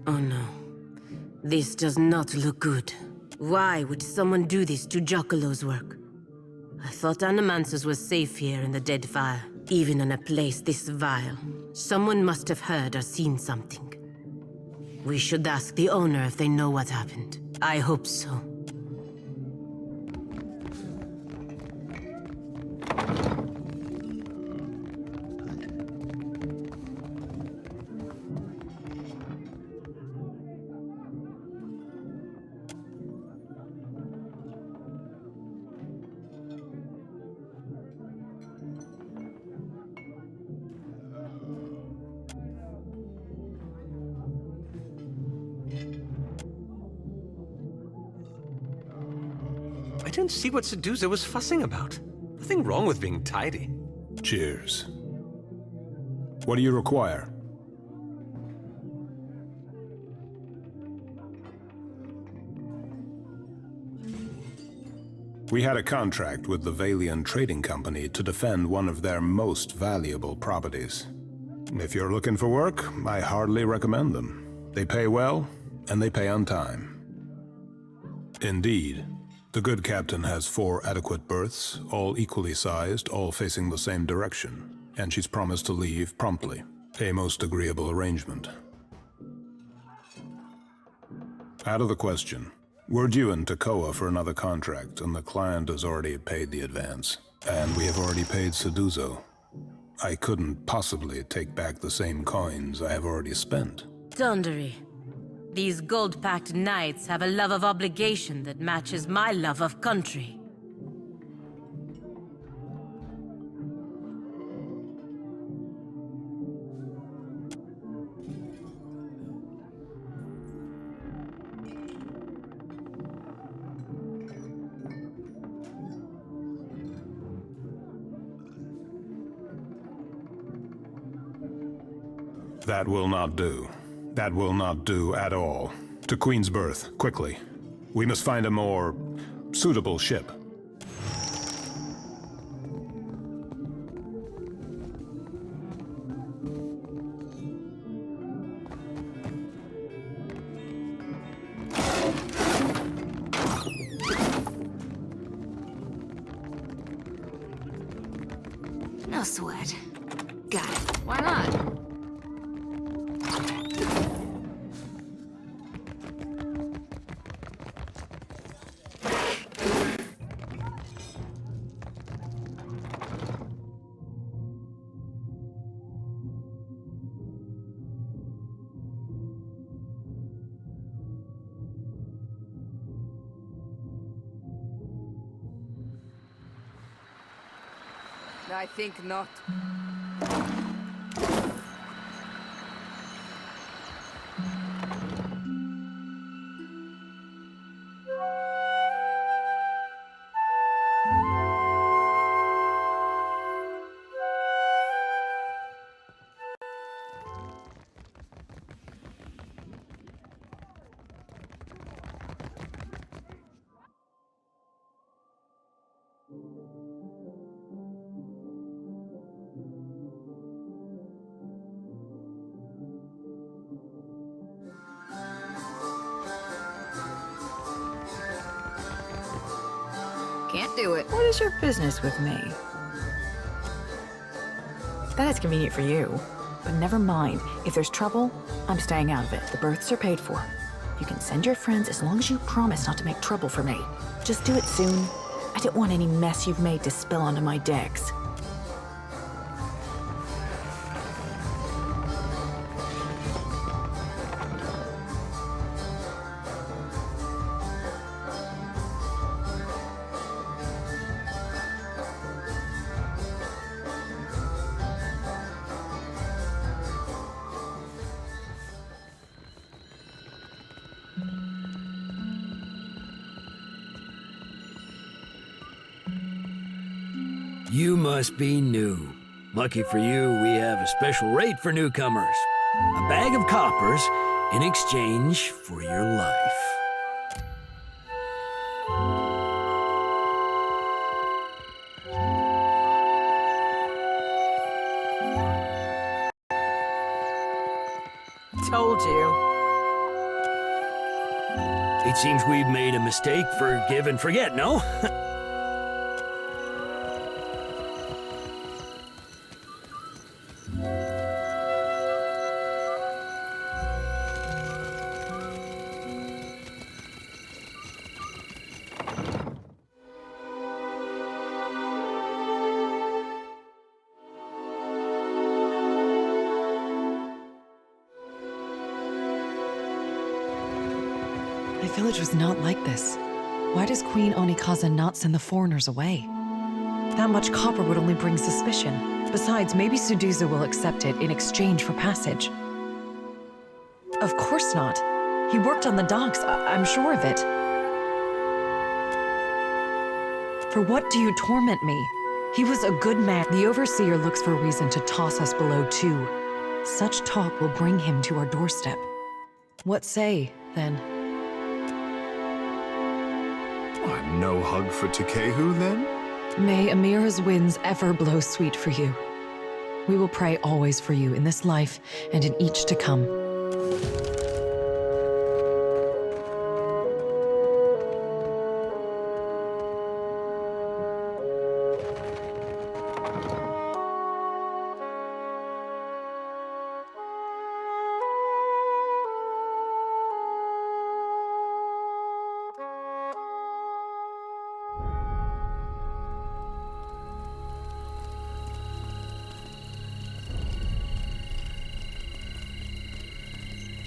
Oh no. This does not look good. Why would someone do this to Joculo's work? I thought Animansus was safe here in the Deadfire, even in a place this vile. Someone must have heard or seen something. We should ask the owner if they know what happened. I hope so. I don't see what Sedusa was fussing about. Nothing wrong with being tidy. Cheers. What do you require? We had a contract with the Valian Trading Company to defend one of their most valuable properties. If you're looking for work, I hardly recommend them. They pay well, and they pay on time. Indeed. The good captain has 4 adequate berths, all equally sized, all facing the same direction, and she's promised to leave promptly. A most agreeable arrangement. Out of the question. We're due in Tekoa for another contract, and the client has already paid the advance. And we have already paid Seduzo. I couldn't possibly take back the same coins I have already spent. Thundery. These gold-packed knights have a love of obligation that matches my love of country. That will not do. That will not do at all. To Queen's Berth, quickly. We must find a more suitable ship. No sweat. Got it. Why not? I think not. Can't do it. What is your business with me? That is convenient for you. But never mind. If there's trouble, I'm staying out of it. The berths are paid for. You can send your friends as long as you promise not to make trouble for me. Just do it soon. I don't want any mess you've made to spill onto my decks. You must be new. Lucky for you, we have a special rate for newcomers. A bag of coppers in exchange for your life. Told you. It seems we've made a mistake. Forgive and forget, no? My village was not like this. Why does Queen Onikaza not send the foreigners away? That much copper would only bring suspicion. Besides, maybe Suduza will accept it in exchange for passage. Of course not. He worked on the docks, I'm sure of it. For what do you torment me? He was a good man. The Overseer looks for a reason to toss us below too. Such talk will bring him to our doorstep. What say, then? No hug for Takehu, then? May Amira's winds ever blow sweet for you. We will pray always for you in this life and in each to come.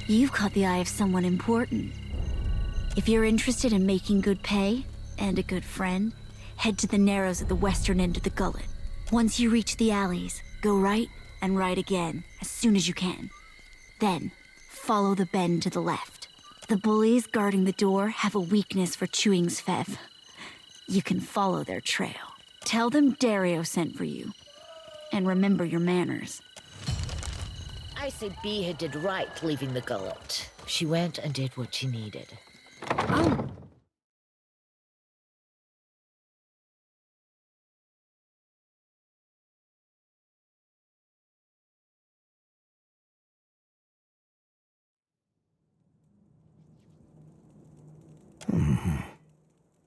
You've caught the eye of someone important. If you're interested in making good pay, and a good friend, head to the narrows at the western end of the gullet. Once you reach the alleys, go right and right again, as soon as you can. Then, follow the bend to the left. The bullies guarding the door have a weakness for chewing Sfev. You can follow their trail. Tell them Dario sent for you. And remember your manners. I say Beha did right leaving the gullet. She went and did what she needed. Oh.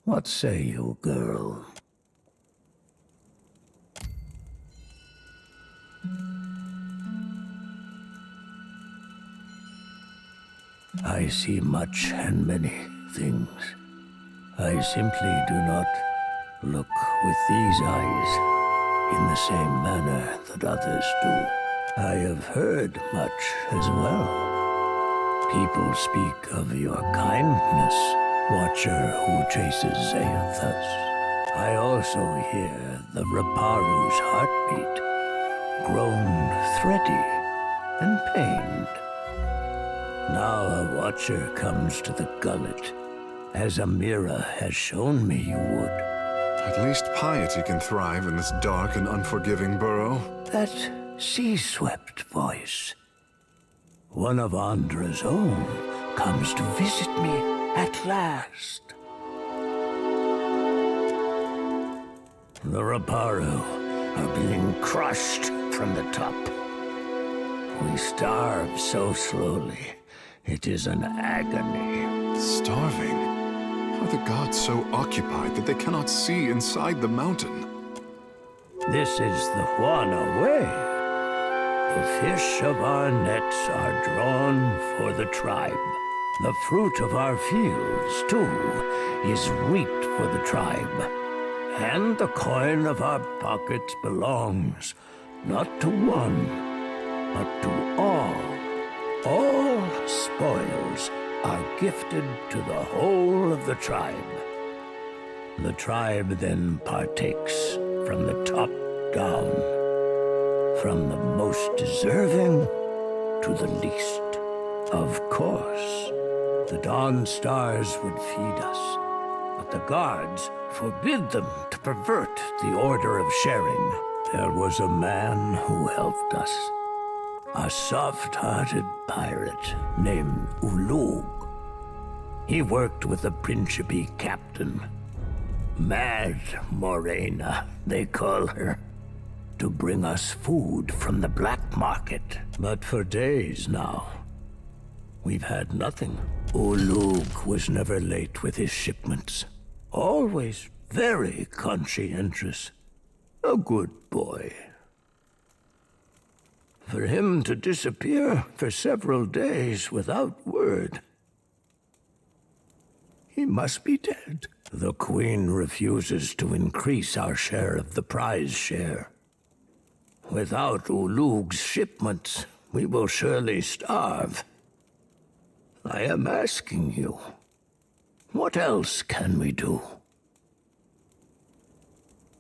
What say you, girl? I see much and many things. I simply do not look with these eyes in the same manner that others do. I have heard much as well. People speak of your kindness, watcher who chases Zayathas. I also hear the Raparu's heartbeat, grown thready and pained. Now a watcher comes to the gullet, as Amira has shown me you would. At least piety can thrive in this dark and unforgiving burrow. That sea-swept voice. One of Andra's own comes to visit me at last. The Raparu are being crushed from the top. We starve so slowly. It is an agony. Starving? Are the gods so occupied that they cannot see inside the mountain? This is the Huana way. The fish of our nets are drawn for the tribe. The fruit of our fields, too, is reaped for the tribe. And the coin of our pockets belongs not to one, but to all. All spoils are gifted to the whole of the tribe. The tribe then partakes from the top down, from the most deserving to the least. Of course, the dawn stars would feed us, but the guards forbid them to pervert the order of sharing. There was a man who helped us. A soft-hearted pirate named Ulug. He worked with the Principe captain. Mad Morena, they call her. To bring us food from the black market. But for days now, we've had nothing. Ulug was never late with his shipments. Always very conscientious. A good boy. For him to disappear for several days without word. He must be dead. The Queen refuses to increase our share of the prize share. Without Ulug's shipments, we will surely starve. I am asking you, what else can we do?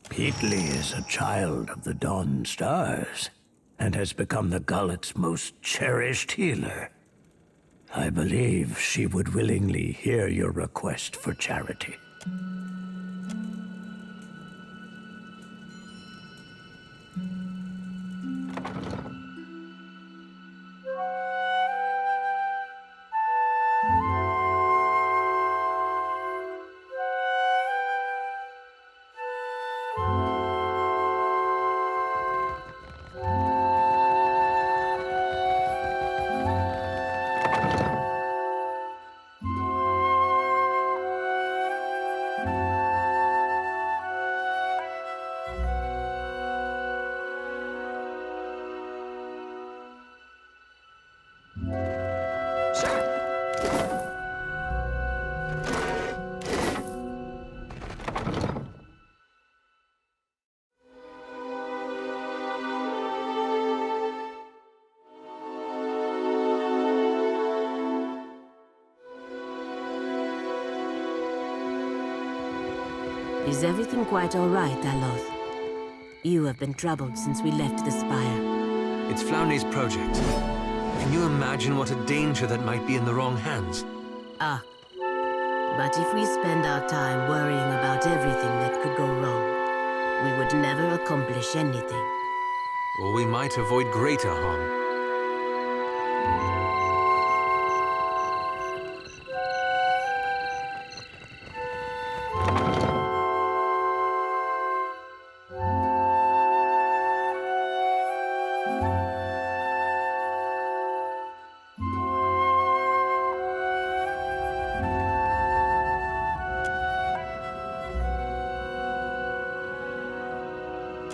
Peatly is a child of the Dawn Stars, and has become the Gullet's most cherished healer. I believe she would willingly hear your request for charity. Is everything quite all right, Aloth? You have been troubled since we left the Spire. It's Flounay's project. Can you imagine what a danger that might be in the wrong hands? Ah. But if we spend our time worrying about everything that could go wrong, we would never accomplish anything. Or we might avoid greater harm.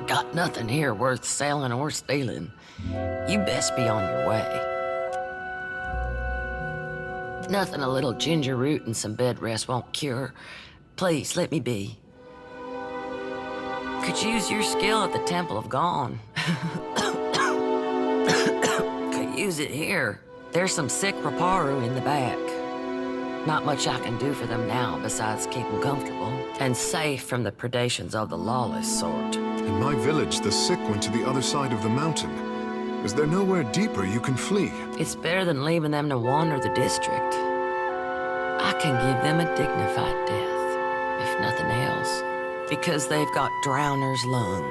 Got nothing here worth selling or stealing. You best be on your way. Nothing a little ginger root and some bed rest won't cure. Please, let me be. Could use your skill at the Temple of Gone. Could use it here. There's some sick Raparu in the back. Not much I can do for them now besides keep them comfortable and safe from the predations of the lawless sort. In my village, the sick went to the other side of the mountain. Is there nowhere deeper you can flee? It's better than leaving them to wander the district. I can give them a dignified death, if nothing else, because they've got Drowner's lung.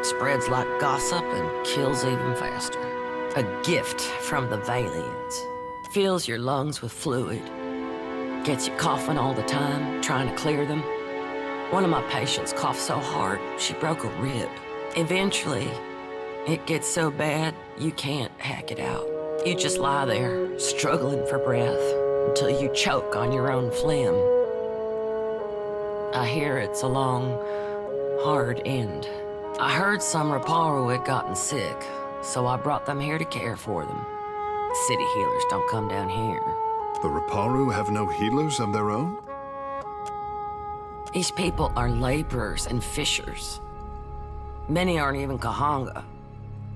Spreads like gossip and kills even faster. A gift from the Valians. Fills your lungs with fluid. Gets you coughing all the time, trying to clear them. One of my patients coughed so hard, she broke a rib. Eventually, it gets so bad, you can't hack it out. You just lie there, struggling for breath, until you choke on your own phlegm. I hear it's a long, hard end. I heard some Raparu had gotten sick, so I brought them here to care for them. City healers don't come down here. The Raparu have no healers of their own? These people are laborers and fishers. Many aren't even Kahanga.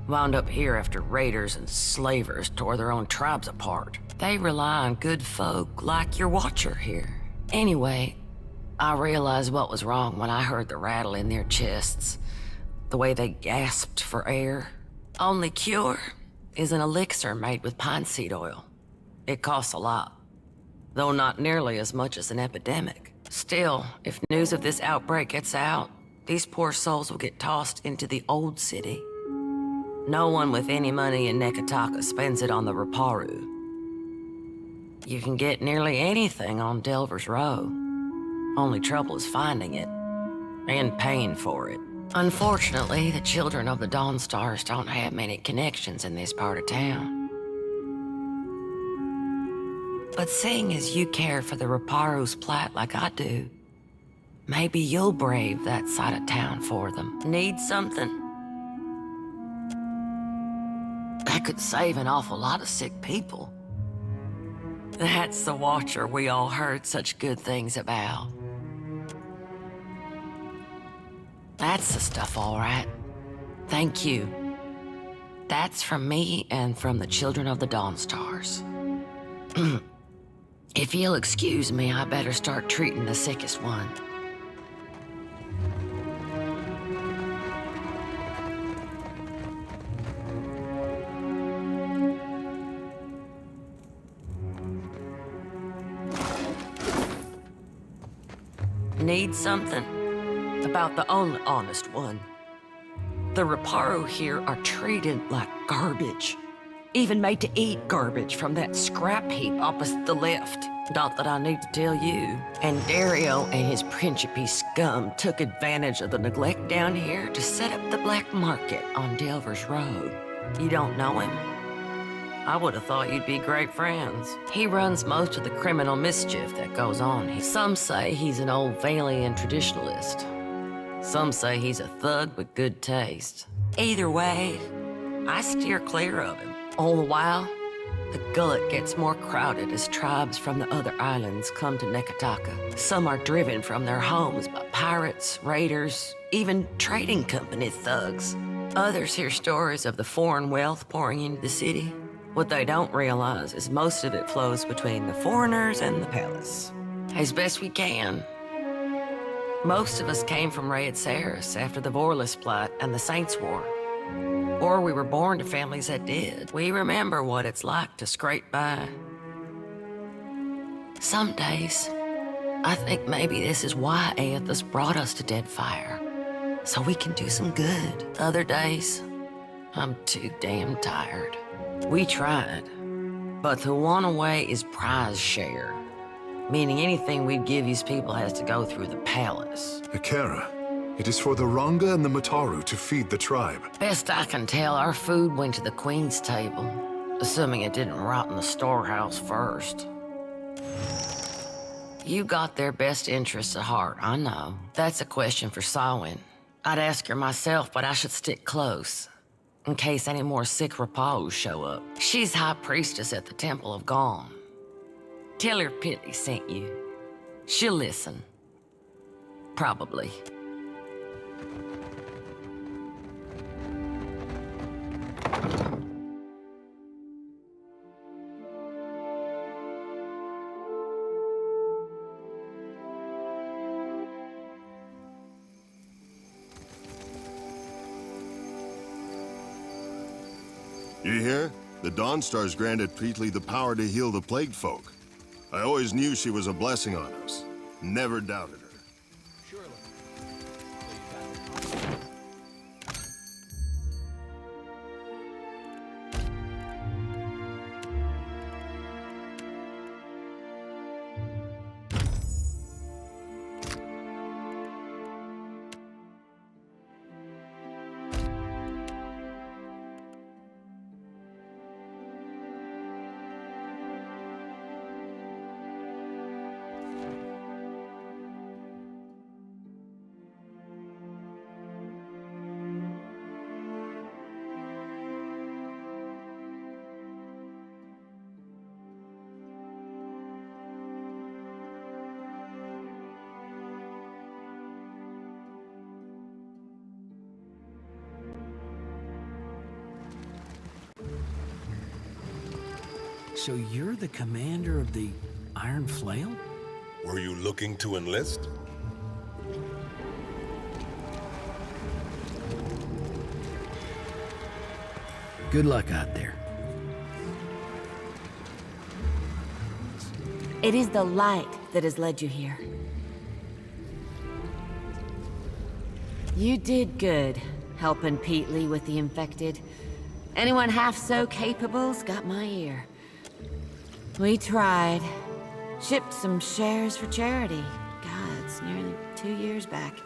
Wound up here after raiders and slavers tore their own tribes apart. They rely on good folk like your watcher here. Anyway, I realized what was wrong when I heard the rattle in their chests. The way they gasped for air. Only cure is an elixir made with pine seed oil. It costs a lot, though not nearly as much as an epidemic. Still, if news of this outbreak gets out, these poor souls will get tossed into the old city. No one with any money in Nekataka spends it on the Raparu. You can get nearly anything on Delver's Row. Only trouble is finding it, and paying for it. Unfortunately, the children of the Dawn Stars don't have many connections in this part of town. But seeing as you care for the Reparo's plight like I do, maybe you'll brave that side of town for them. Need something? That could save an awful lot of sick people. That's the Watcher we all heard such good things about. That's the stuff, all right. Thank you. That's from me and from the children of the Dawnstars. If you'll excuse me, I better start treating the sickest one. Need something? About the only honest one. The Reparo here are treated like garbage. Even made to eat garbage from that scrap heap opposite the lift. Not that I need to tell you. And Dario and his Principe scum took advantage of the neglect down here to set up the black market on Delver's Road. You don't know him? I would have thought you'd be great friends. He runs most of the criminal mischief that goes on here. Some say he's an old Valian traditionalist. Some say he's a thug with good taste. Either way, I steer clear of him. All the while, the gullet gets more crowded as tribes from the other islands come to Nekataka. Some are driven from their homes by pirates, raiders, even trading company thugs. Others hear stories of the foreign wealth pouring into the city. What they don't realize is most of it flows between the foreigners and the palace. As best we can. Most of us came from Raed Saris after the Vorlis Plight and the Saints' War. Or we were born to families that did. We remember what it's like to scrape by. Some days, I think maybe this is why Aethys brought us to Deadfire. So we can do some good. Other days, I'm too damn tired. We tried, but the one away is prize share. Meaning anything we'd give these people has to go through the palace. Eora, it is for the Ranga and the Mataru to feed the tribe. Best I can tell, our food went to the Queen's table. Assuming it didn't rot in the storehouse first. You got their best interests at heart, I know. That's a question for Sawin. I'd ask her myself, but I should stick close. In case any more sick Rapahus show up. She's High Priestess at the Temple of Gone. Tell her Pity sent you. She'll listen. Probably. You hear? The Dawnstars granted Peetly the power to heal the plagued folk. I always knew she was a blessing on us. Never doubted her. So you're the commander of the Iron Flail? Were you looking to enlist? Good luck out there. It is the light that has led you here. You did good, helping Peetly with the infected. Anyone half so capable's got my ear. We tried. Shipped some shares for charity. God, it's nearly 2 years back.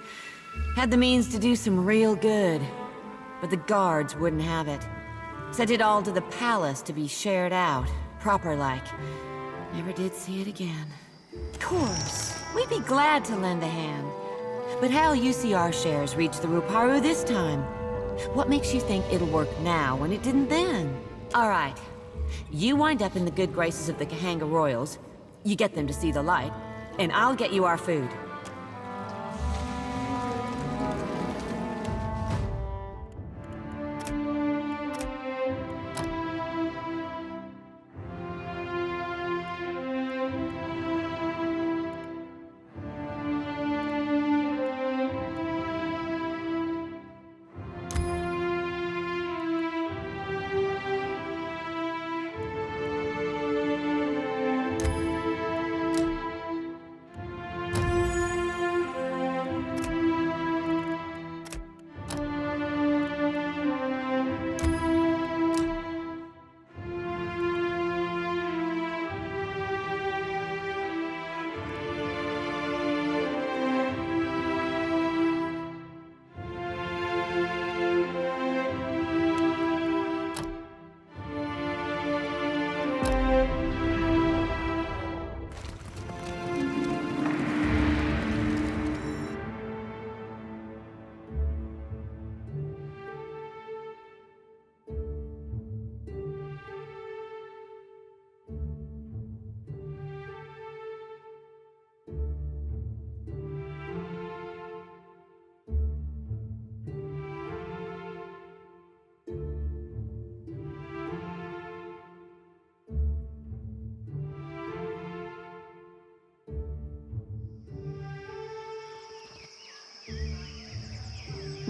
Had the means to do some real good. But the guards wouldn't have it. Sent it all to the palace to be shared out, proper-like. Never did see it again. Of course, we'd be glad to lend a hand. But how'll you see our shares reach the Ruparu this time? What makes you think it'll work now when it didn't then? All right. You wind up in the good graces of the Kahanga Royals, you get them to see the light, and I'll get you our food.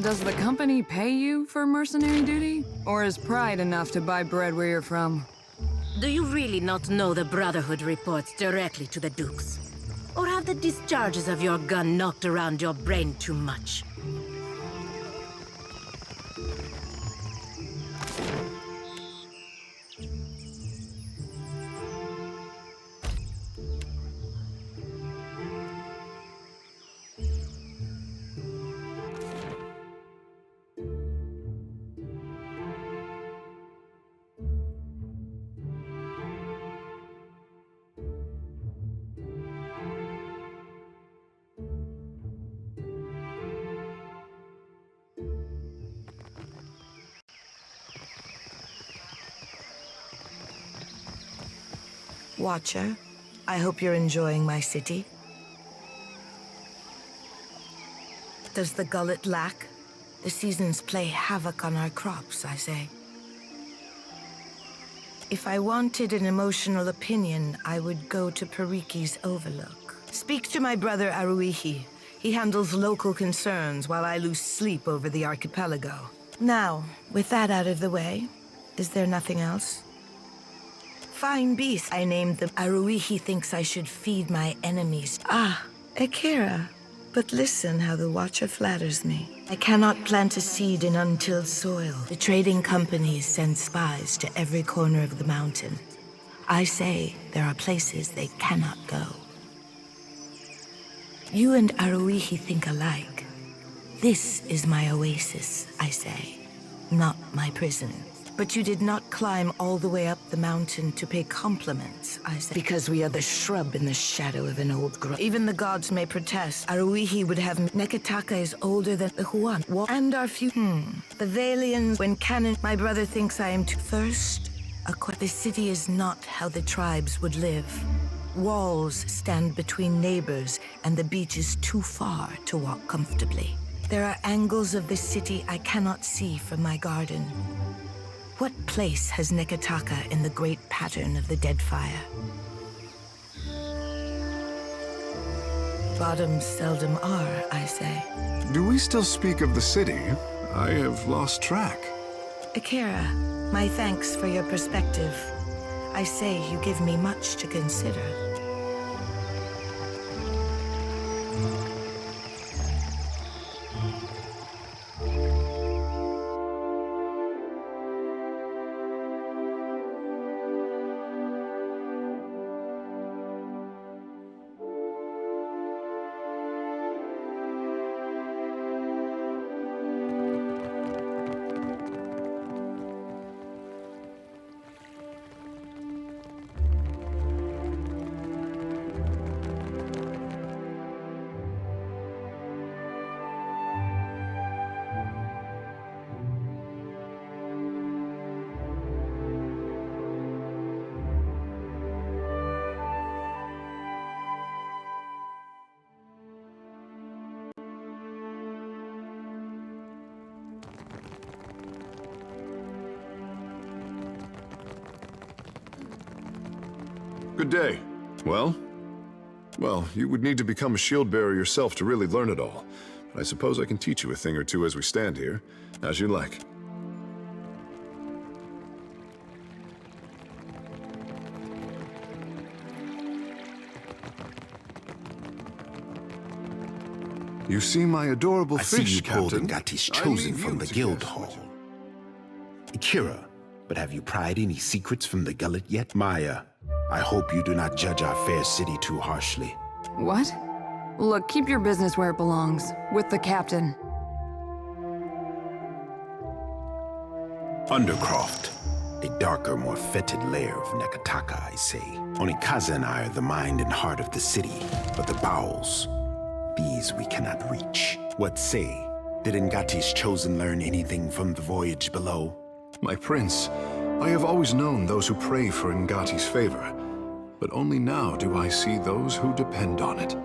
Does the company pay you for mercenary duty? Or is pride enough to buy bread where you're from? Do you really not know the Brotherhood reports directly to the Dukes? Or have the discharges of your gun knocked around your brain too much? Watcher, I hope you're enjoying my city. Does the gullet lack? The seasons play havoc on our crops, I say. If I wanted an emotional opinion, I would go to Periki's Overlook. Speak to my brother Aruihi. He handles local concerns while I lose sleep over the archipelago. Now, with that out of the way, is there nothing else? Fine beast. I named them. Aruihi thinks I should feed my enemies. Ah, Eora. But listen how the Watcher flatters me. I cannot plant a seed in untilled soil. The trading companies send spies to every corner of the mountain. I say there are places they cannot go. You and Aruihi think alike. This is my oasis, I say, not my prison. But you did not climb all the way up the mountain to pay compliments, I say. Because we are the shrub in the shadow of an old grove. Even the gods may protest. Aruihi would have Neketaka is older than the Huan. And our few... The Valians, when canon, my brother thinks I am too... First, the city is not how the tribes would live. Walls stand between neighbors, and the beach is too far to walk comfortably. There are angles of the city I cannot see from my garden. What place has Neketaka in the great pattern of the Deadfire? Bottoms seldom are, I say. Do we still speak of the city? I have lost track. Eora, my thanks for your perspective. I say you give me much to consider. Good day. Well, you would need to become a shield bearer yourself to really learn it all. But I suppose I can teach you a thing or two as we stand here, as you like. You see my adorable fish, I see you pulled Captain. Ngati's chosen from the guild hall. Eora, but have you pried any secrets from the gullet yet? Maya, I hope you do not judge our fair city too harshly. What? Look, keep your business where it belongs, with the captain. Undercroft, a darker, more fetid lair of Nekataka, I say. Onikaza and I are the mind and heart of the city, but the bowels, these we cannot reach. What say? Did Ngati's chosen learn anything from the voyage below? My prince, I have always known those who pray for Ngati's favor, but only now do I see those who depend on it.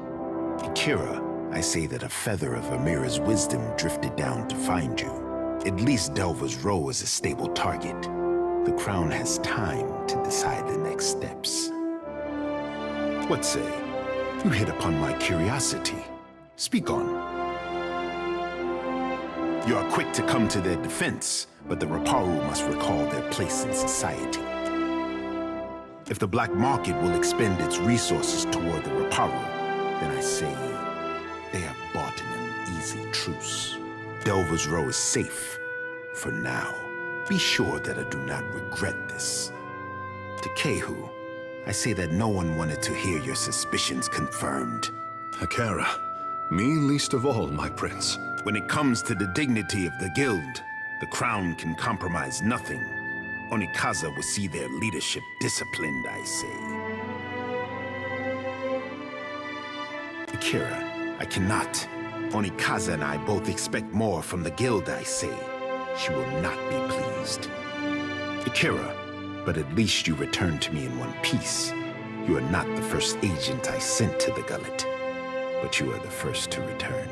Eora, I say that a feather of Amira's wisdom drifted down to find you. At least Delva's Row is a stable target. The crown has time to decide the next steps. What say? You hit upon my curiosity. Speak on. You are quick to come to their defense, but the Raparu must recall their place in society. If the black market will expend its resources toward the Raparu, then I say they have bought an easy truce. Delva's Row is safe, for now. Be sure that I do not regret this. To Kehu, I say that no one wanted to hear your suspicions confirmed. Akara, me least of all, my prince. When it comes to the dignity of the guild, the crown can compromise nothing. Onikaza will see their leadership disciplined, I say. Eora, I cannot. Onikaza and I both expect more from the guild, I say. She will not be pleased. Eora, but at least you returned to me in one piece. You are not the first agent I sent to the gullet, but you are the first to return.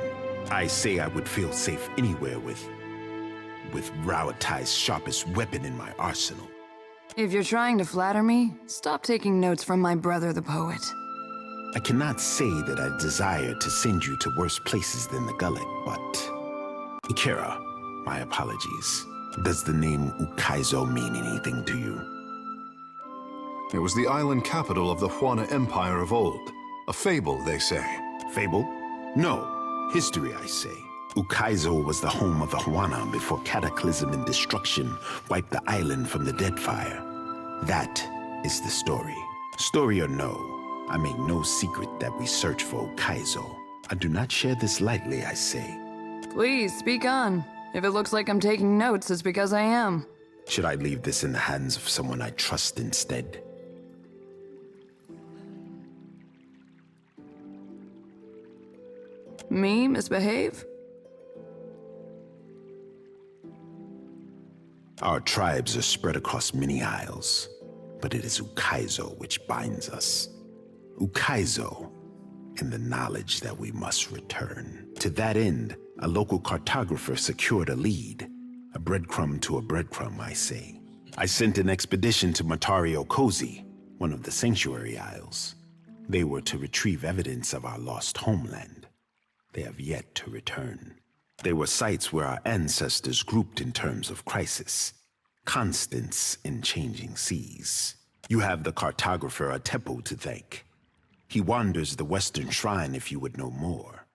I say I would feel safe anywhere with Rauatai's sharpest weapon in my arsenal. If you're trying to flatter me, stop taking notes from my brother the poet. I cannot say that I desire to send you to worse places than the gullet, but... Eora, my apologies. Does the name Ukaizo mean anything to you? It was the island capital of the Huana Empire of old. A fable, they say. Fable? No. History, I say. Ukaizo was the home of the Huana before cataclysm and destruction wiped the island from the Deadfire. That is the story. Story or no, I make no secret that we search for Ukaizo. I do not share this lightly, I say. Please, speak on. If it looks like I'm taking notes, it's because I am. Should I leave this in the hands of someone I trust instead? Me misbehave? Our tribes are spread across many isles, but it is Ukaizo which binds us. Ukaizo, and the knowledge that we must return. To that end, a local cartographer secured a lead. A breadcrumb to a breadcrumb, I say. I sent an expedition to Matario Kozi, one of the Sanctuary Isles. They were to retrieve evidence of our lost homeland. They have yet to return. They were sites where our ancestors grouped in terms of crisis. Constants in changing seas. You have the cartographer Atepo to thank. He wanders the Western Shrine if you would know more.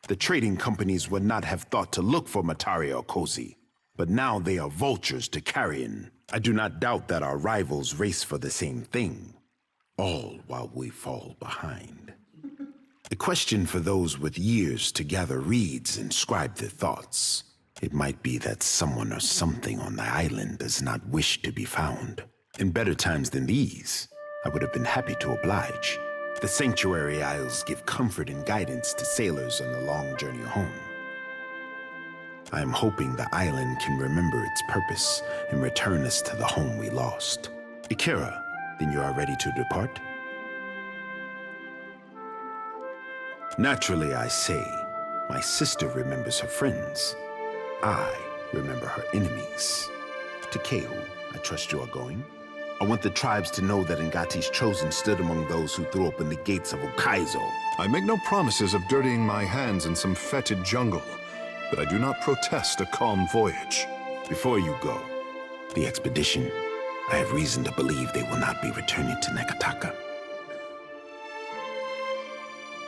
The trading companies would not have thought to look for Matario Kozi, but now they are vultures to carrion. I do not doubt that our rivals race for the same thing, all while we fall behind. A question for those with years to gather reeds and scribe their thoughts. It might be that someone or something on the island does not wish to be found. In better times than these, I would have been happy to oblige. The Sanctuary Isles give comfort and guidance to sailors on the long journey home. I am hoping the island can remember its purpose and return us to the home we lost. Eora, then you are ready to depart? Naturally, I say, my sister remembers her friends. I remember her enemies. To Kehu, I trust you are going? I want the tribes to know that Ngati's chosen stood among those who threw open the gates of Ukaizo. I make no promises of dirtying my hands in some fetid jungle, but I do not protest a calm voyage. Before you go, the expedition, I have reason to believe they will not be returning to Nekataka.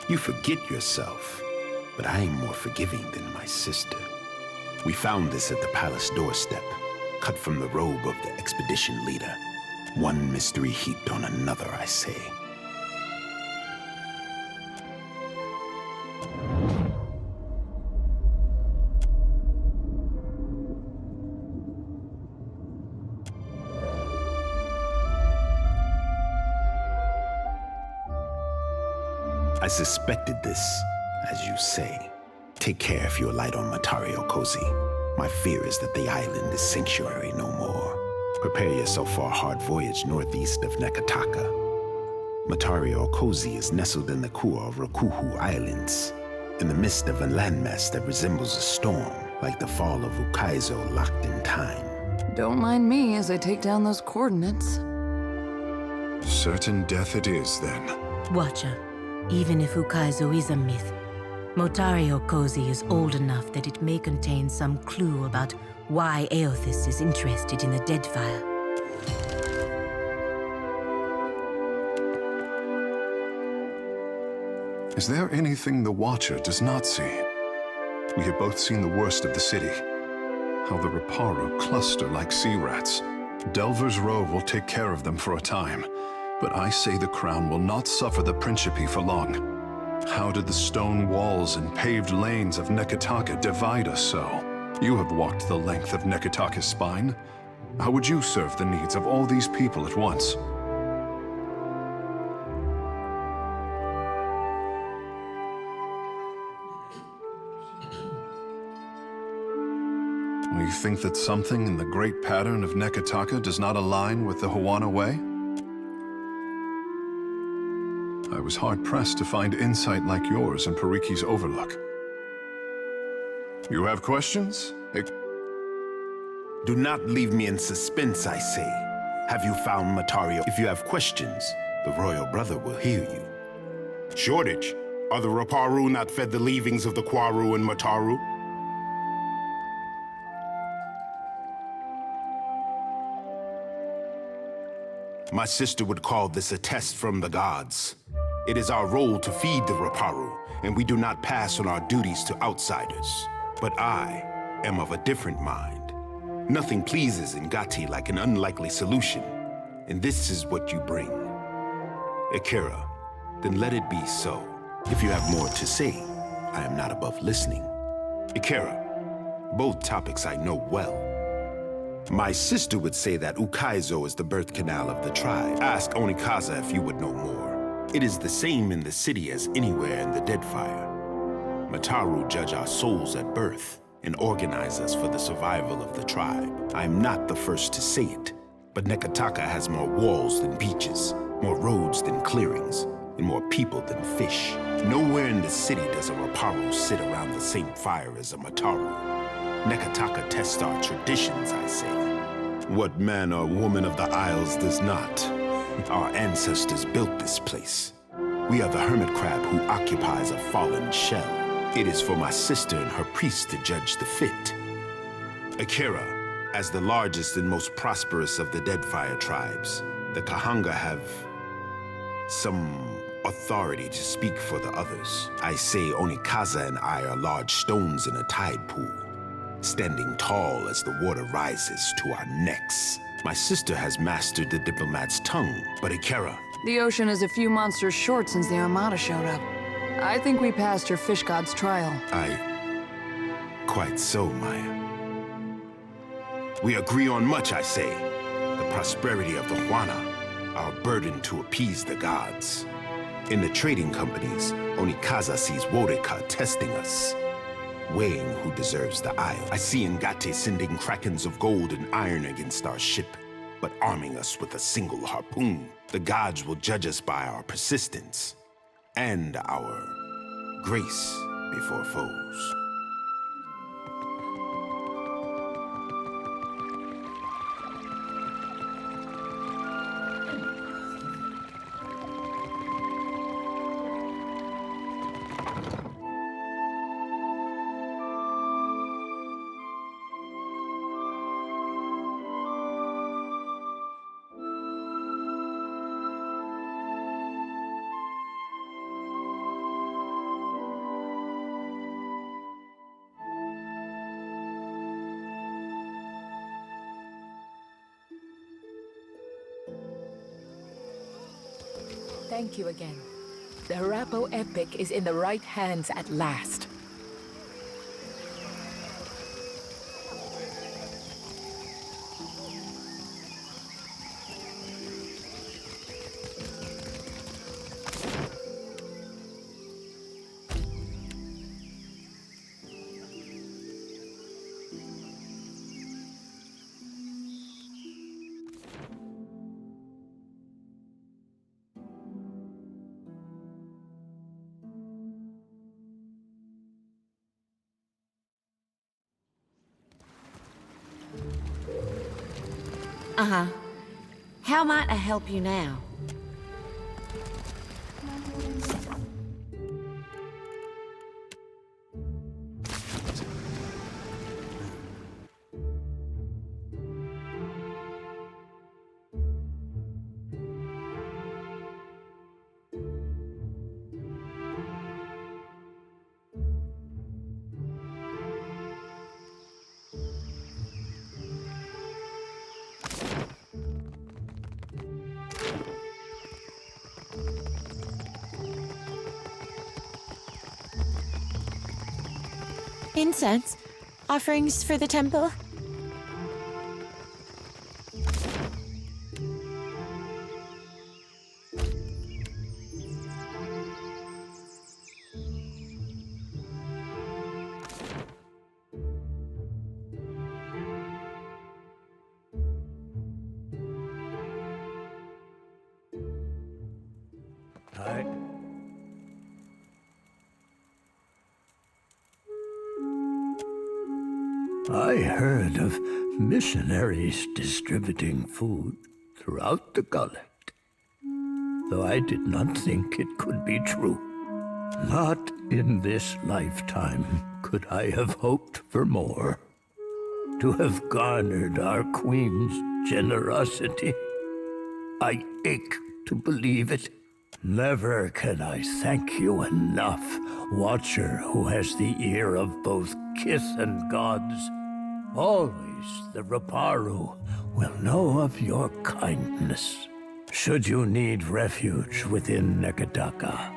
You forget yourself, but I am more forgiving than my sister. We found this at the palace doorstep, cut from the robe of the expedition leader. One mystery heaped on another, I say. I suspected this, as you say. Take care if you alight on Matario Kozi. My fear is that the island is sanctuary no more. Prepare yourself for a hard voyage northeast of Nekataka. Matario Kozi is nestled in the Kua Rakuhu Islands, in the midst of a landmass that resembles a storm, like the fall of Ukaizo locked in time. Don't mind me as I take down those coordinates. Certain death it is, then. Watcher, even if Ukaizo is a myth, Motario Kozi is old enough that it may contain some clue about why Eothas is interested in the Deadfire. Is there anything the Watcher does not see? We have both seen the worst of the city. How the Reparo cluster like sea rats. Delver's Row will take care of them for a time, but I say the Crown will not suffer the Principe for long. How did the stone walls and paved lanes of Nekataka divide us so? You have walked the length of Nekataka's spine. How would you serve the needs of all these people at once? You think that something in the great pattern of Nekataka does not align with the Huana way? I was hard-pressed to find insight like yours in Pariki's Overlook. You have questions? Do not leave me in suspense, I say. Have you found Matario? If you have questions, the Royal Brother will hear you. Shortage? Are the Raparu not fed the leavings of the Kwaru and Mataru? My sister would call this a test from the gods. It is our role to feed the Raparu, and we do not pass on our duties to outsiders. But I am of a different mind. Nothing pleases Ngati like an unlikely solution, and this is what you bring. Eora, then let it be so. If you have more to say, I am not above listening. Eora, both topics I know well. My sister would say that Ukaizo is the birth canal of the tribe. Ask Onikaza if you would know more. It is the same in the city as anywhere in the Deadfire. Mataru judge our souls at birth and organize us for the survival of the tribe. I am not the first to say it, but Nekataka has more walls than beaches, more roads than clearings, and more people than fish. Nowhere in the city does a Raparu sit around the same fire as a Mataru. Nekataka tests our traditions, I say. What man or woman of the Isles does not? Our ancestors built this place. We are the hermit crab who occupies a fallen shell. It is for my sister and her priest to judge the fit. Eora, as the largest and most prosperous of the Deadfire tribes, the Kahanga have some authority to speak for the others. I say Onikaza and I are large stones in a tide pool, standing tall as the water rises to our necks. My sister has mastered the diplomat's tongue, but Eora... The ocean is a few monsters short since the Armada showed up. I think we passed your fish god's trial. Quite so, Maya. We agree on much, I say. The prosperity of the Huana, our burden to appease the gods. In the trading companies, Onikaza sees Woreka testing us, weighing who deserves the isle. I see Ngate sending krakens of gold and iron against our ship, but arming us with a single harpoon. The gods will judge us by our persistence and our grace before foes. thank you again. The Arapo epic is in the right hands at last. Uh-huh. How might I help you now? Incense? Offerings for the temple? I heard of missionaries distributing food throughout the gullet, though I did not think it could be true. Not in this lifetime could I have hoped for more. To have garnered our queen's generosity, I ache to believe it. Never can I thank you enough, Watcher who has the ear of both kith and gods. Always the Raparu will know of your kindness. Should you need refuge within Nekadaka,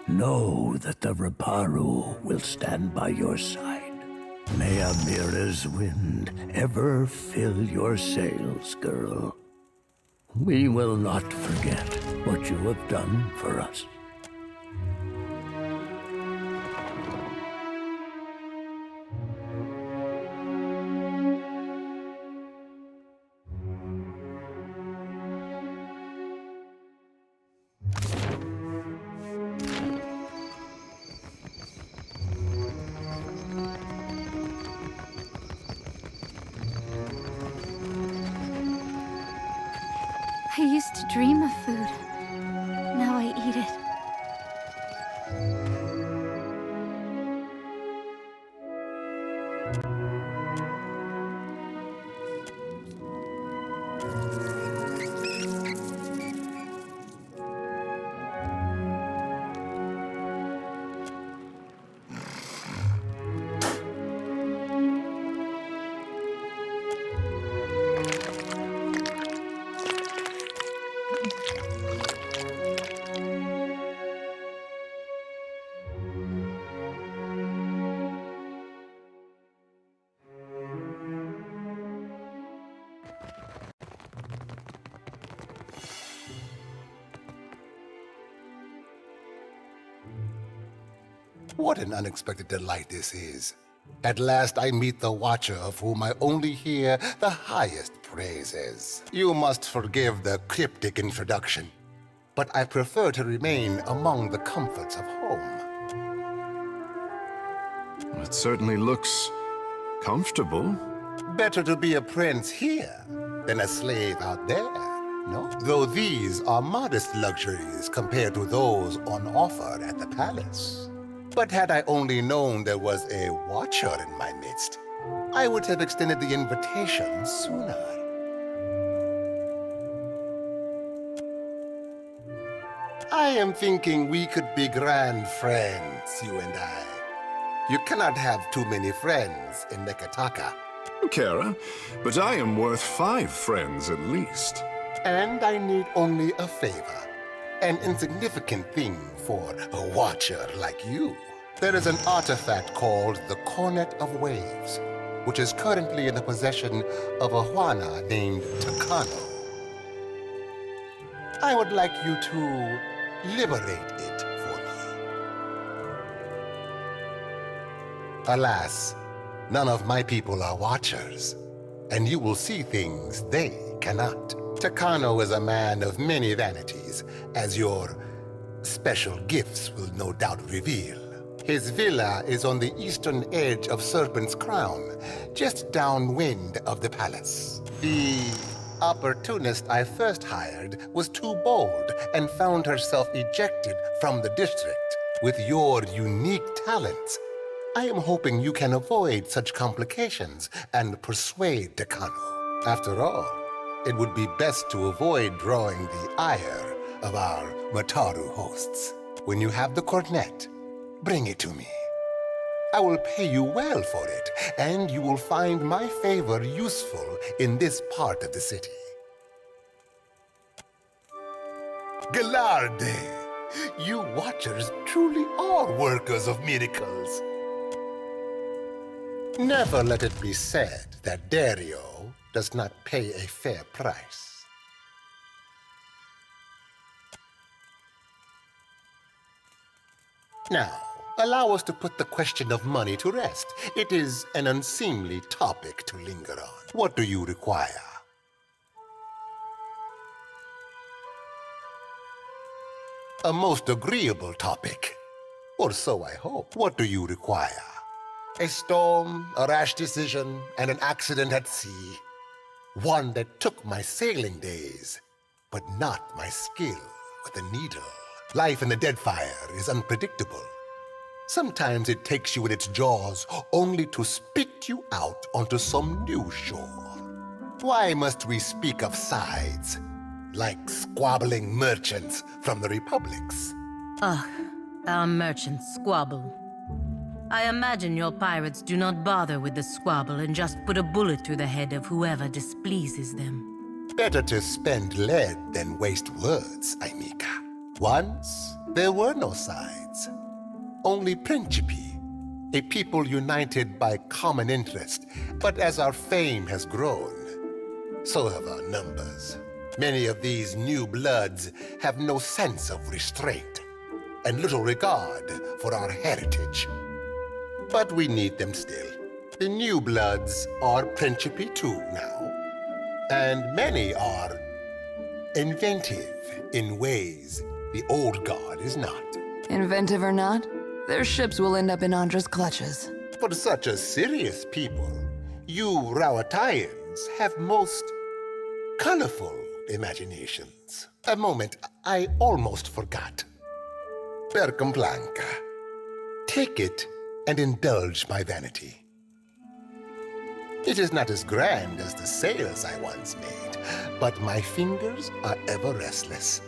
know that the Raparu will stand by your side. May Amira's wind ever fill your sails, girl. We will not forget what you have done for us. I used to dream of food. Now I eat it. What an unexpected delight this is. At last I meet the Watcher of whom I only hear the highest praises. You must forgive the cryptic introduction, but I prefer to remain among the comforts of home. It certainly looks comfortable. Better to be a prince here than a slave out there, no? Though these are modest luxuries compared to those on offer at the palace. But had I only known there was a Watcher in my midst, I would have extended the invitation sooner. I am thinking we could be grand friends, you and I. You cannot have too many friends in Nekataka. Kara, but I am worth 5 friends at least. And I need only a favor. An insignificant thing for a watcher like you. There is an artifact called the Cornet of Waves, which is currently in the possession of a Juana named Takano. I would like you to liberate it for me. Alas, none of my people are watchers, and you will see things they cannot. Takano is a man of many vanities, as your special gifts will no doubt reveal. His villa is on the eastern edge of Serpent's Crown, just downwind of the palace. The opportunist I first hired was too bold and found herself ejected from the district. With your unique talents, I am hoping you can avoid such complications and persuade Takano. After all, it would be best to avoid drawing the ire of our Mataru hosts. When you have the cornet, bring it to me. I will pay you well for it, and you will find my favor useful in this part of the city. Galarde, you watchers truly are workers of miracles. Never let it be said that Dario does not pay a fair price. Now, allow us to put the question of money to rest. It is an unseemly topic to linger on. What do you require? A most agreeable topic. Or so I hope. What do you require? A storm, a rash decision, and an accident at sea. One that took my sailing days, but not my skill with a needle. Life in the Deadfire is unpredictable. Sometimes it takes you in its jaws only to spit you out onto some new shore. Why must we speak of sides, like squabbling merchants from the republics? Ugh, our merchants squabble. I imagine your pirates do not bother with the squabble and just put a bullet through the head of whoever displeases them. Better to spend lead than waste words, Aimika. Once, there were no sides. Only Principi, a people united by common interest. But as our fame has grown, so have our numbers. Many of these new bloods have no sense of restraint and little regard for our heritage. But we need them still. The new bloods are Principi too now, and many are inventive in ways the old guard is not. Inventive or not, their ships will end up in Andra's clutches. For such a serious people, you Rawatayans have most colorful imaginations. A moment, I almost forgot. Percamblanca. Take it and indulge my vanity. It is not as grand as the sails I once made, but my fingers are ever restless.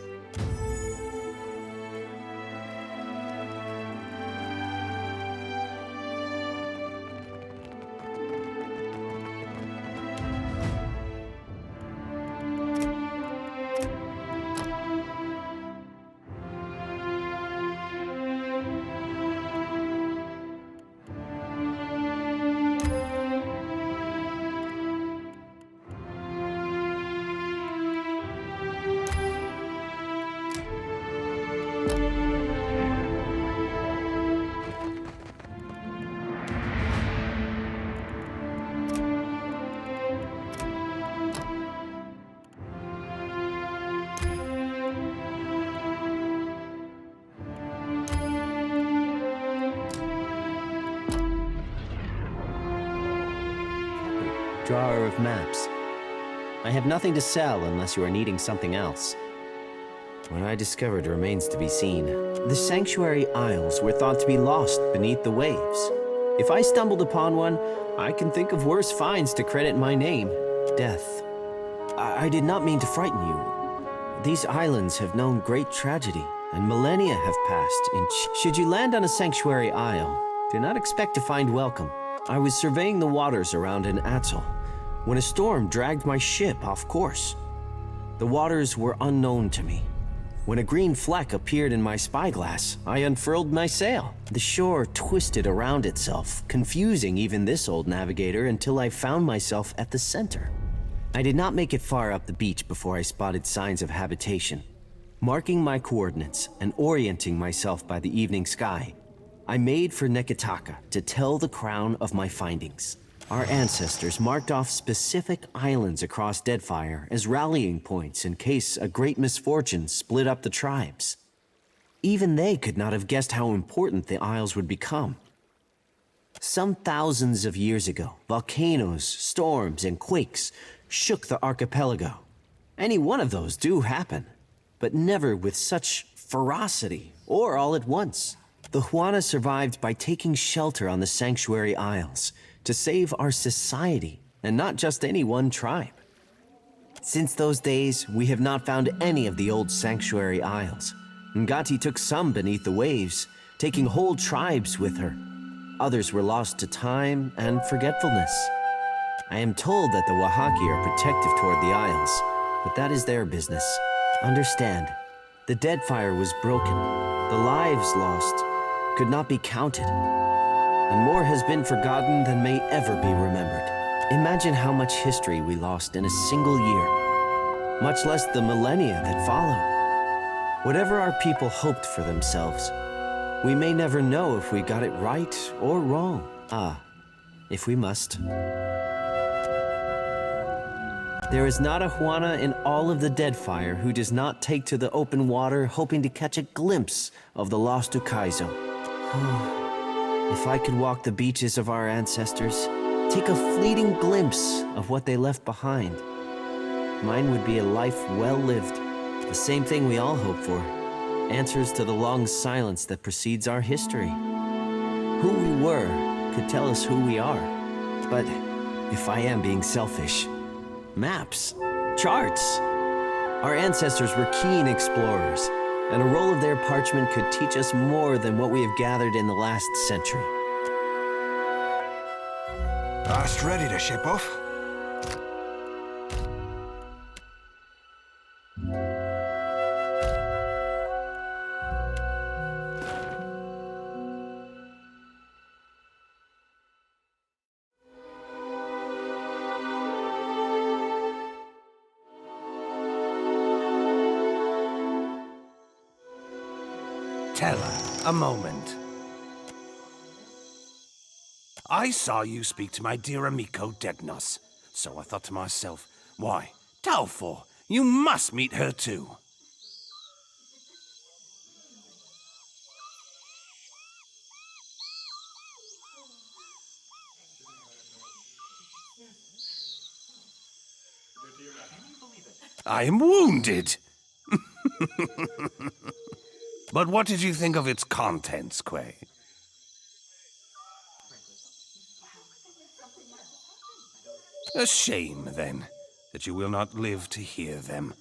Drawer of maps. I have nothing to sell unless you are needing something else. What I discovered remains to be seen. The Sanctuary Isles were thought to be lost beneath the waves. If I stumbled upon one, I can think of worse finds to credit my name. Death. I did not mean to frighten you. These islands have known great tragedy, and millennia have passed. Should you land on a Sanctuary Isle, do not expect to find welcome. I was surveying the waters around an atoll when a storm dragged my ship off course. The waters were unknown to me. When a green fleck appeared in my spyglass, I unfurled my sail. The shore twisted around itself, confusing even this old navigator until I found myself at the center. I did not make it far up the beach before I spotted signs of habitation. Marking my coordinates and orienting myself by the evening sky, I made for Neketaka to tell the crown of my findings. Our ancestors marked off specific islands across Deadfire as rallying points in case a great misfortune split up the tribes. Even they could not have guessed how important the Isles would become. Some thousands of years ago, volcanoes, storms, and quakes shook the archipelago. Any one of those do happen, but never with such ferocity or all at once. The Huana survived by taking shelter on the Sanctuary Isles to save our society, and not just any one tribe. Since those days, we have not found any of the old Sanctuary Isles. Ngati took some beneath the waves, taking whole tribes with her. Others were lost to time and forgetfulness. I am told that the Wahaki are protective toward the Isles, but that is their business. Understand, the Deadfire was broken. The lives lost could not be counted. And more has been forgotten than may ever be remembered. Imagine how much history we lost in a single year, much less the millennia that followed. Whatever our people hoped for themselves, we may never know if we got it right or wrong. If we must. There is not a Huana in all of the Deadfire who does not take to the open water hoping to catch a glimpse of the lost Ukaizo. If I could walk the beaches of our ancestors, take a fleeting glimpse of what they left behind, mine would be a life well lived. The same thing we all hope for. Answers to the long silence that precedes our history. Who we were could tell us who we are. But if I am being selfish, maps, charts. Our ancestors were keen explorers, and a roll of their parchment could teach us more than what we have gathered in the last century. Last ready to ship off? Tella, a moment. I saw you speak to my dear amico Degnos, so I thought to myself, why, Talfor, you must meet her too. I am wounded. But what did you think of its contents, Quay? A shame, then, that you will not live to hear them.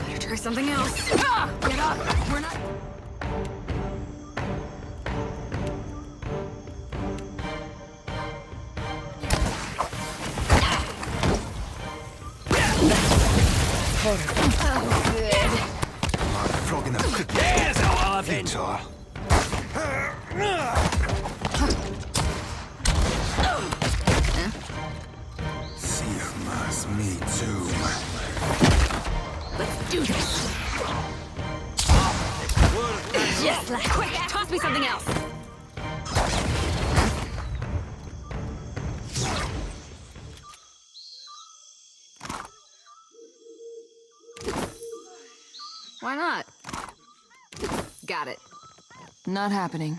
Better try something else. Get up! We're not... Oh, good. Flogging them cookies. There's how I've Victor. Me too. Let's do this. Yes, quick, toss me something else. Why not? Got it. Not happening.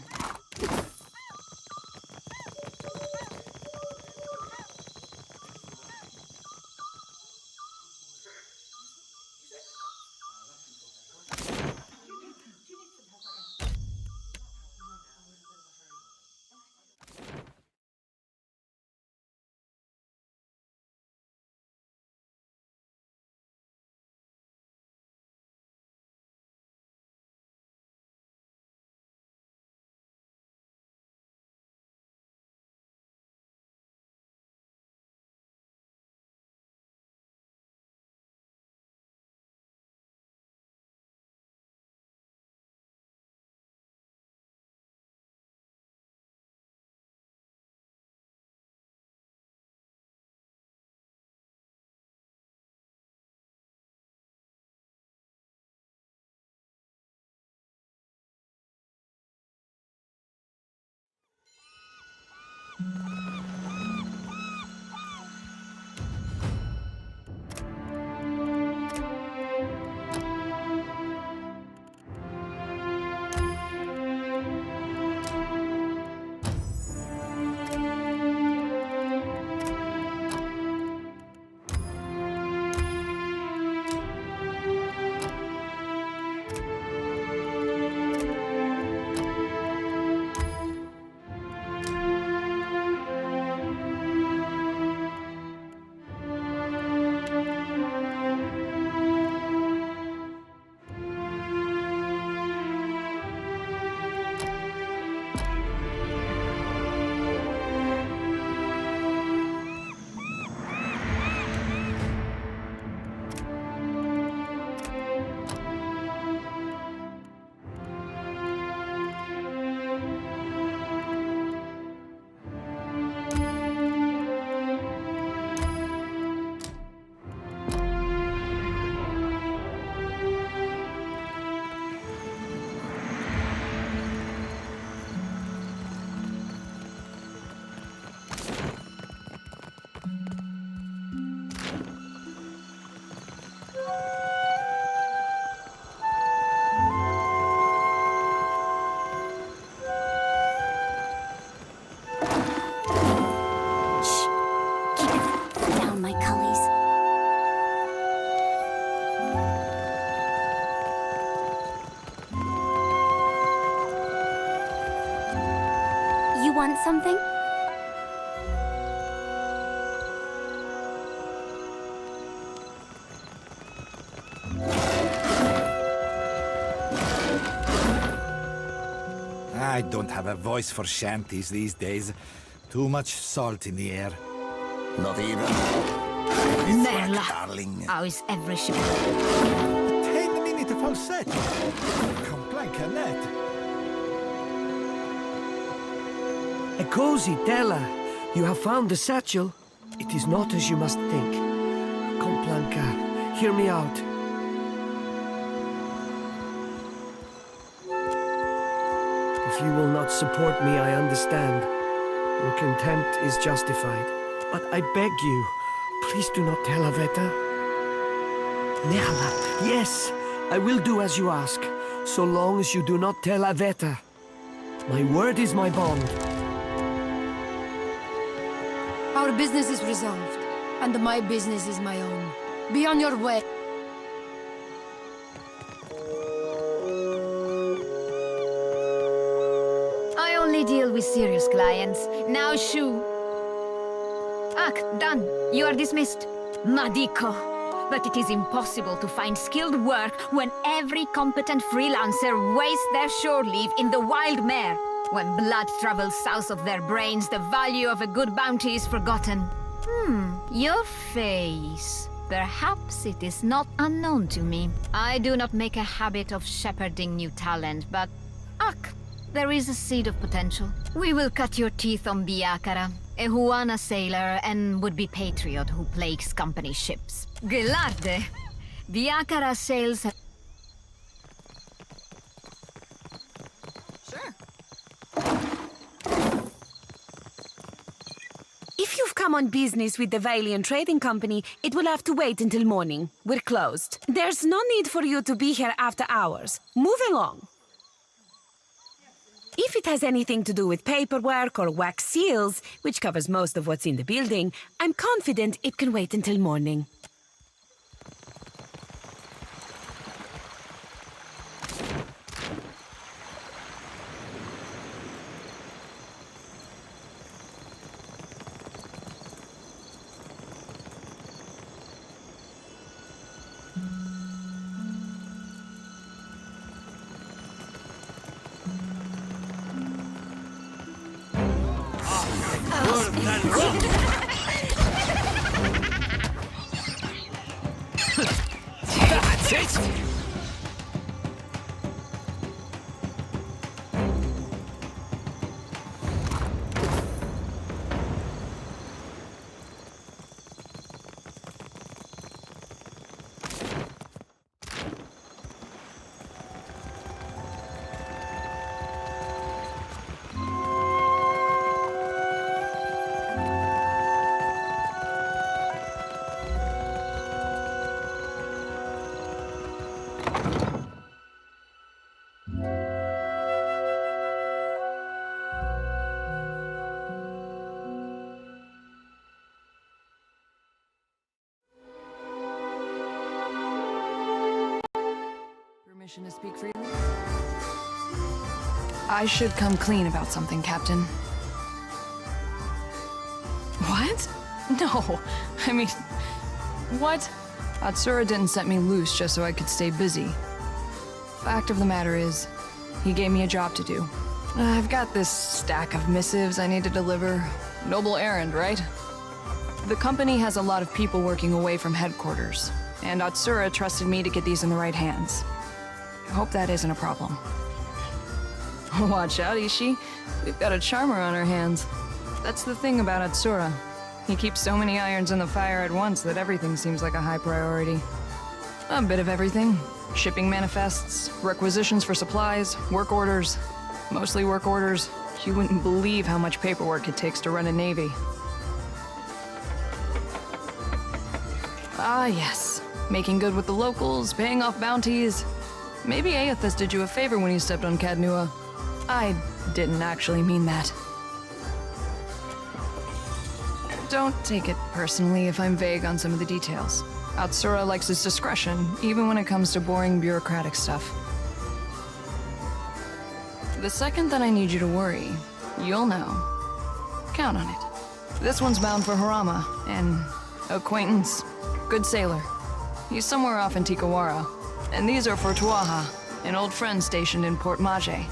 want something? I don't have a voice for shanties these days. Too much salt in the air. Not even. Merla, darling. how is every ship? 10 minutes falsetto. Compline canette. A cozy, Della. You have found the satchel. It is not as you must think. Complanca, hear me out. If you will not support me, I understand. Your contempt is justified. But I beg you, please do not tell Aveta. Merla, yes, I will do as you ask, so long as you do not tell Aveta. My word is my bond. Our business is resolved, and my business is my own. Be on your way. I only deal with serious clients. Now, shoo. Done. You are dismissed. Madiko. But it is impossible to find skilled work when every competent freelancer wastes their shore leave in the wild mare. When blood travels south of their brains, the value of a good bounty is forgotten. Your face. Perhaps it is not unknown to me. I do not make a habit of shepherding new talent, but... there is a seed of potential. We will cut your teeth on Biakara, a Huana sailor and would-be patriot who plagues company ships. Gelarde! Biakara sails... If you've come on business with the Valiant Trading Company, it will have to wait until morning. We're closed. There's no need for you to be here after hours. Move along. If it has anything to do with paperwork or wax seals, which covers most of what's in the building, I'm confident it can wait until morning. That's it! Permission to speak freely? I should come clean about something, Captain. What? No. I mean, what? Atsura didn't set me loose just so I could stay busy. Fact of the matter is, he gave me a job to do. I've got this stack of missives I need to deliver. Noble errand, right? The company has a lot of people working away from headquarters, and Atsura trusted me to get these in the right hands. I hope that isn't a problem. Watch out, Ishi. We've got a charmer on our hands. That's the thing about Atsura. He keeps so many irons in the fire at once that everything seems like a high priority. A bit of everything. Shipping manifests, requisitions for supplies, work orders. Mostly work orders. You wouldn't believe how much paperwork it takes to run a navy. Ah, yes. Making good with the locals, paying off bounties. Maybe Aethys did you a favor when you stepped on Cadnua. I didn't actually mean that. Don't take it personally if I'm vague on some of the details. Atsura likes his discretion, even when it comes to boring bureaucratic stuff. The second that I need you to worry, you'll know. Count on it. This one's bound for Harama, an acquaintance, good sailor. He's somewhere off in Tikawara. And these are for Tuaha, an old friend stationed in Port Maje.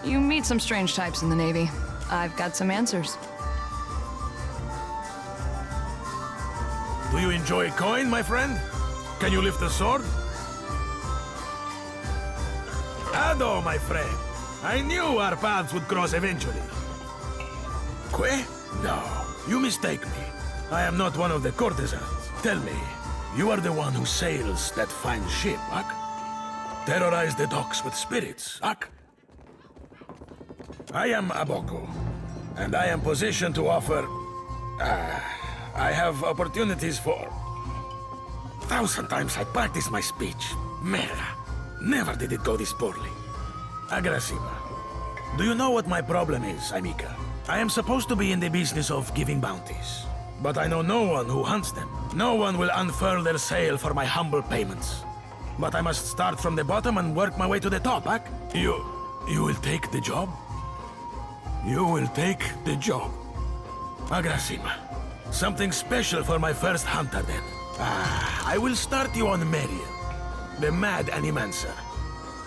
You meet some strange types in the Navy. I've got some answers. Do you enjoy coin, my friend? Can you lift a sword? Ado, my friend. I knew our paths would cross eventually. Que? No, you mistake me. I am not one of the courtesans. Tell me, you are the one who sails that fine ship, Ak? Terrorize the docks with spirits, Ak? I am Aboko, and I am positioned to offer... I have opportunities for... 1,000 times I practice my speech. Merda. Never did it go this poorly. Agrasima. Do you know what my problem is, Amika? I am supposed to be in the business of giving bounties. But I know no one who hunts them. No one will unfurl their sail for my humble payments. But I must start from the bottom and work my way to the top, Ak? You will take the job? You will take the job. Agrasima. Something special for my first hunter, then. I will start you on Marian, the mad animancer.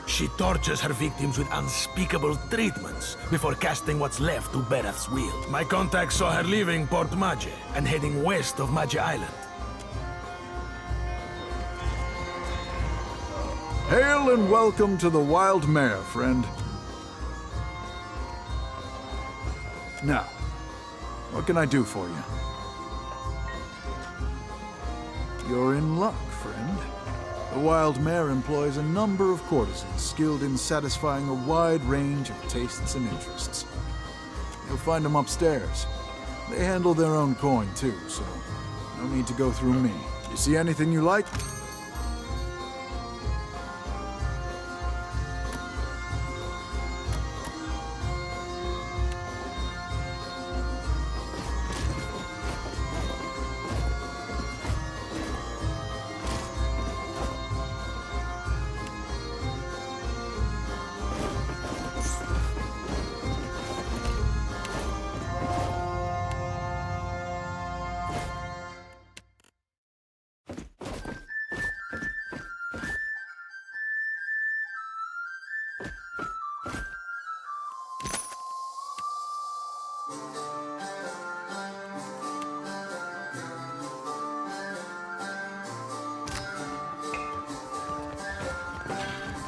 She tortures her victims with unspeakable treatments before casting what's left to Berath's will. My contact saw her leaving Port Maje and heading west of Maje Island. Hail and welcome to the Wild Mare, friend. Now, what can I do for you? You're in luck, friend. The Wild Mare employs a number of courtesans skilled in satisfying a wide range of tastes and interests. You'll find them upstairs. They handle their own coin, too, so no need to go through me. You see anything you like?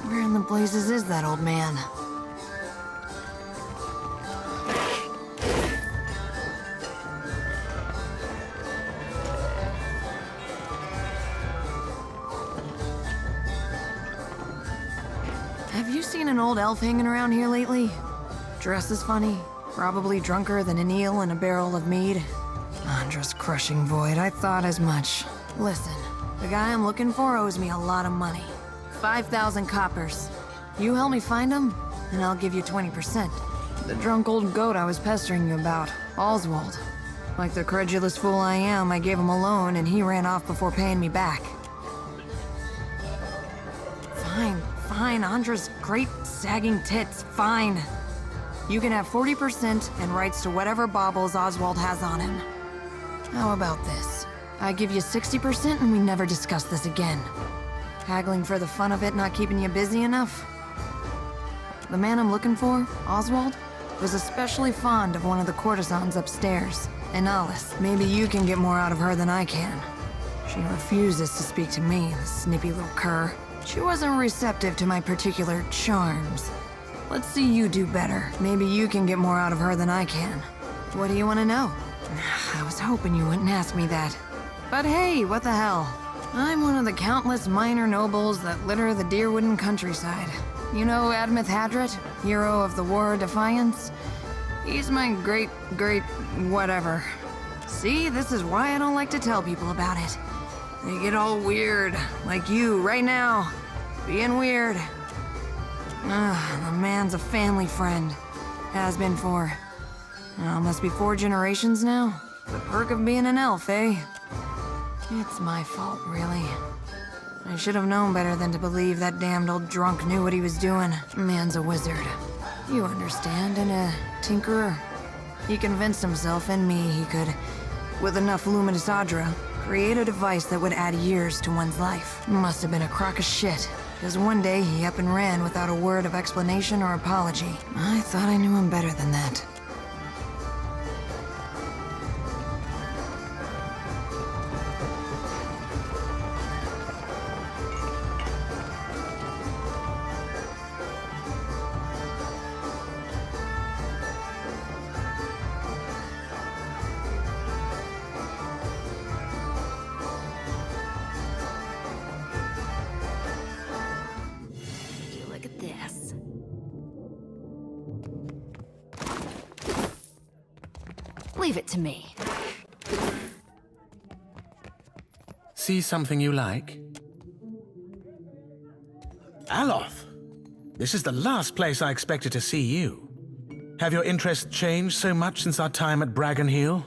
Where in the blazes is that old man? Have you seen an old elf hanging around here lately? Dresses funny, probably drunker than an eel in a barrel of mead. Andra's crushing void, I thought as much. Listen, the guy I'm looking for owes me a lot of money. 5,000 coppers. You help me find him, and I'll give you 20%. The drunk old goat I was pestering you about, Oswald. Like the credulous fool I am, I gave him a loan and he ran off before paying me back. Fine, Andra's great sagging tits, fine. You can have 40% and rights to whatever baubles Oswald has on him. How about this? I give you 60% and we never discuss this again. Haggling for the fun of it not keeping you busy enough? The man I'm looking for, Oswald, was especially fond of one of the courtesans upstairs, Analis. Maybe you can get more out of her than I can. She refuses to speak to me, the snippy little cur. She wasn't receptive to my particular charms. Let's see you do better. Maybe you can get more out of her than I can. What do you want to know? I was hoping you wouldn't ask me that. But hey, what the hell? I'm one of the countless minor nobles that litter the Deerwooden countryside. You know Admeth Hadret, hero of the War of Defiance? He's my great whatever. See, this is why I don't like to tell people about it. They get all weird, like you right now, being weird. The man's a family friend. Has been for, must be 4 generations now. The perk of being an elf, eh? It's my fault, really. I should have known better than to believe that damned old drunk knew what he was doing. Man's a wizard. You understand, and a tinkerer. He convinced himself and me he could, with enough luminous Adra, create a device that would add years to one's life. Must have been a crock of shit, because one day he up and ran without a word of explanation or apology. I thought I knew him better than that. Look at this. Leave it to me. See something you like? Aloth! This is the last place I expected to see you. Have your interests changed so much since our time at Bragon Heel?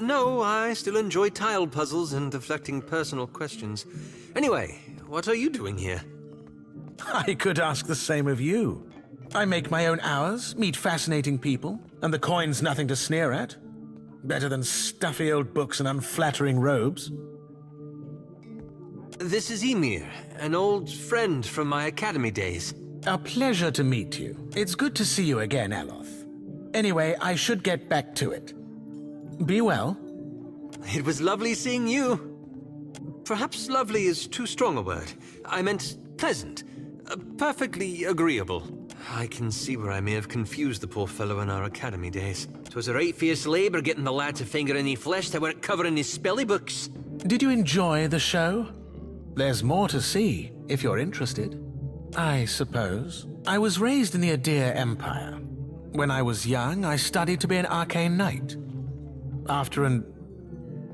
No, I still enjoy tile puzzles and deflecting personal questions. Anyway, what are you doing here? I could ask the same of you. I make my own hours, meet fascinating people, and the coin's nothing to sneer at. Better than stuffy old books and unflattering robes. This is Ymir, an old friend from my academy days. A pleasure to meet you. It's good to see you again, Aloth. Anyway, I should get back to it. Be well. It was lovely seeing you. Perhaps lovely is too strong a word. I meant pleasant. Perfectly agreeable. I can see where I may have confused the poor fellow in our academy days. 'Twas a right fierce labour getting the lad to finger any flesh that weren't covering his spelly books. Did you enjoy the show? There's more to see, if you're interested. I suppose. I was raised in the Adir Empire. When I was young, I studied to be an arcane knight. After an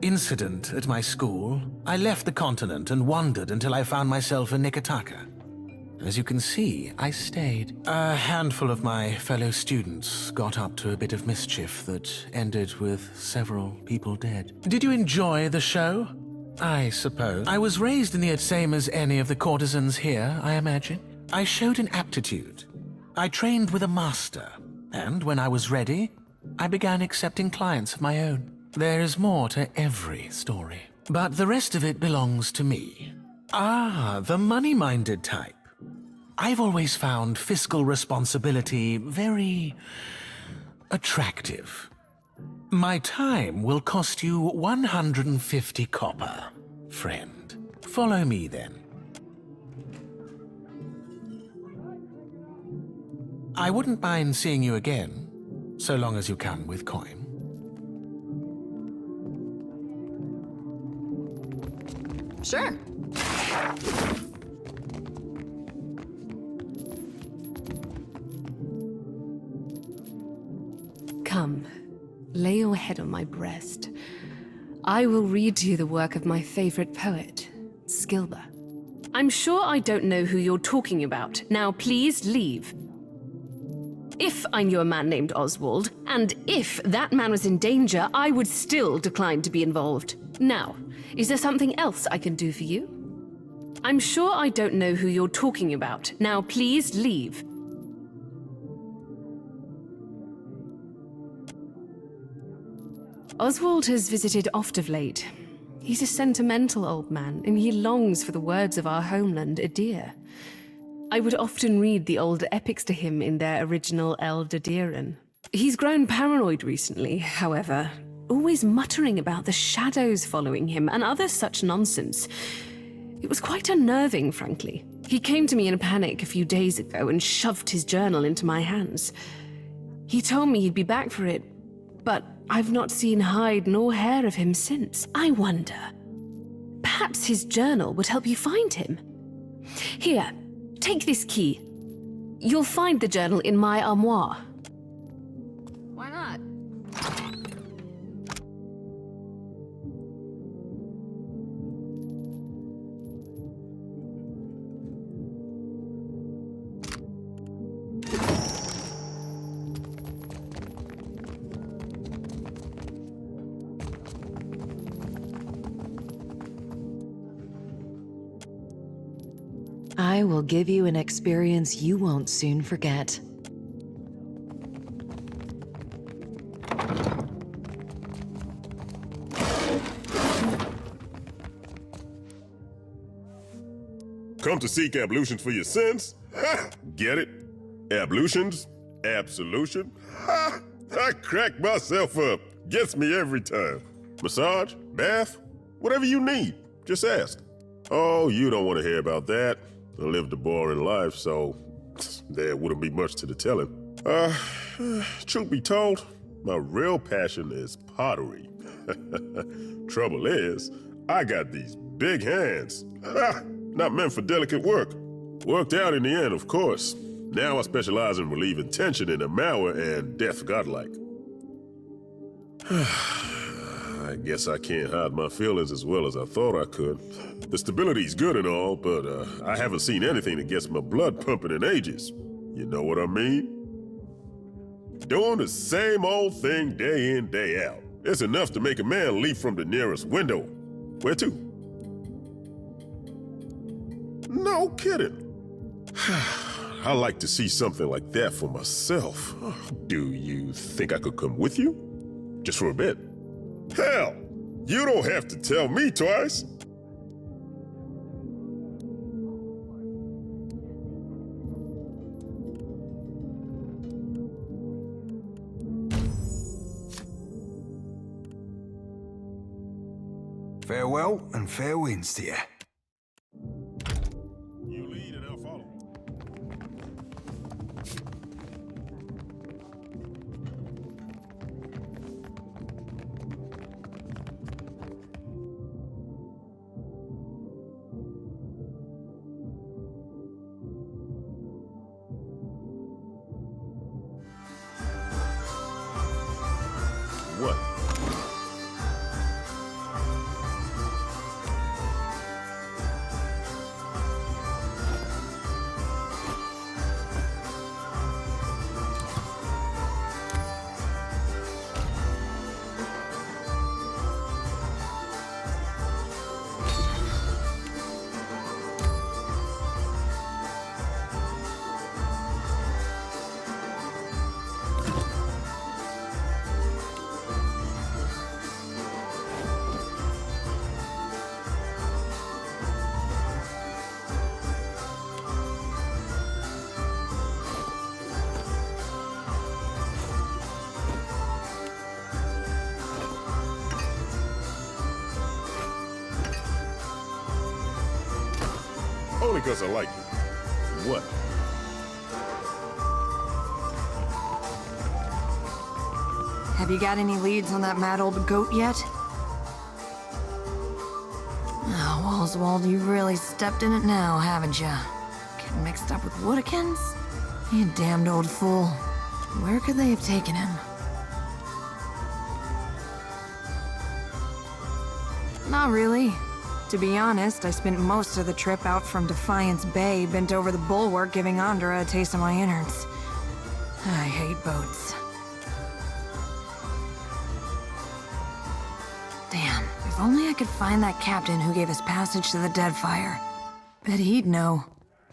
incident at my school, I left the continent and wandered until I found myself in Nikotaka. As you can see, I stayed. A handful of my fellow students got up to a bit of mischief that ended with several people dead. Did you enjoy the show? I suppose. I was raised in the same as any of the courtesans here, I imagine. I showed an aptitude. I trained with a master, and when I was ready, I began accepting clients of my own. There is more to every story, but the rest of it belongs to me. Ah, the money-minded type. I've always found fiscal responsibility very attractive. My time will cost you 150 copper, friend. Follow me then. I wouldn't mind seeing you again, so long as you come with coin. Sure. Come, lay your head on my breast. I will read to you the work of my favorite poet, Skilba. I'm sure I don't know who you're talking about. Now please leave. If I knew a man named Oswald, and if that man was in danger, I would still decline to be involved. Now, is there something else I can do for you? I'm sure I don't know who you're talking about. Now please leave. Oswald has visited oft of late. He's a sentimental old man, and he longs for the words of our homeland, Adir. I would often read the old epics to him in their original Eldadiran. He's grown paranoid recently, however, always muttering about the shadows following him and other such nonsense. It was quite unnerving, frankly. He came to me in a panic a few days ago and shoved his journal into my hands. He told me he'd be back for it, but I've not seen hide nor hair of him since. I wonder, perhaps his journal would help you find him. Here, take this key. You'll find the journal in my armoire. Why not? I will give you an experience you won't soon forget. come to seek ablutions for your sins? Ha! Get it? Ablutions? Absolution? Ha! I crack myself up. Gets me every time. Massage? Bath? Whatever you need. Just ask. Oh, you don't want to hear about that. I lived a boring life, so there wouldn't be much to the telling. Truth be told, my real passion is pottery. Trouble is, I got these big hands. Ha! Not meant for delicate work. Worked out in the end, of course. Now I specialize in relieving tension in Eora and death godlike. I guess I can't hide my feelings as well as I thought I could. The stability's good and all, but I haven't seen anything that gets my blood pumping in ages. You know what I mean? Doing the same old thing day in, day out. It's enough to make a man leap from the nearest window. Where to? No kidding. I like to see something like that for myself. Do you think I could come with you? Just for a bit? Hell, you don't have to tell me twice. Farewell and fair winds to you. You lead and I'll follow. What? Only because I like you. What? Have you got any leads on that mad old goat yet? Oh, Oswald, you really stepped in it now, haven't you? Getting mixed up with Woodikins? You damned old fool. Where could they have taken him? Not really. To be honest, I spent most of the trip out from Defiance Bay, bent over the bulwark, giving Andra a taste of my innards. I hate boats. Damn, if only I could find that captain who gave us passage to the Deadfire. Bet he'd know.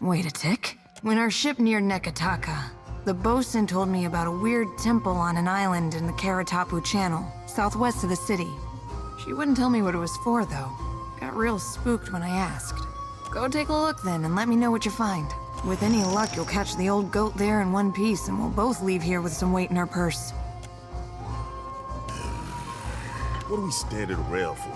Wait a tick. When our ship neared Nekataka, the bosun told me about a weird temple on an island in the Karatapu Channel, southwest of the city. She wouldn't tell me what it was for, though. Got real spooked when I asked. Go take a look then and let me know what you find. With any luck, you'll catch the old goat there in one piece and we'll both leave here with some weight in our purse. What are we standing around for?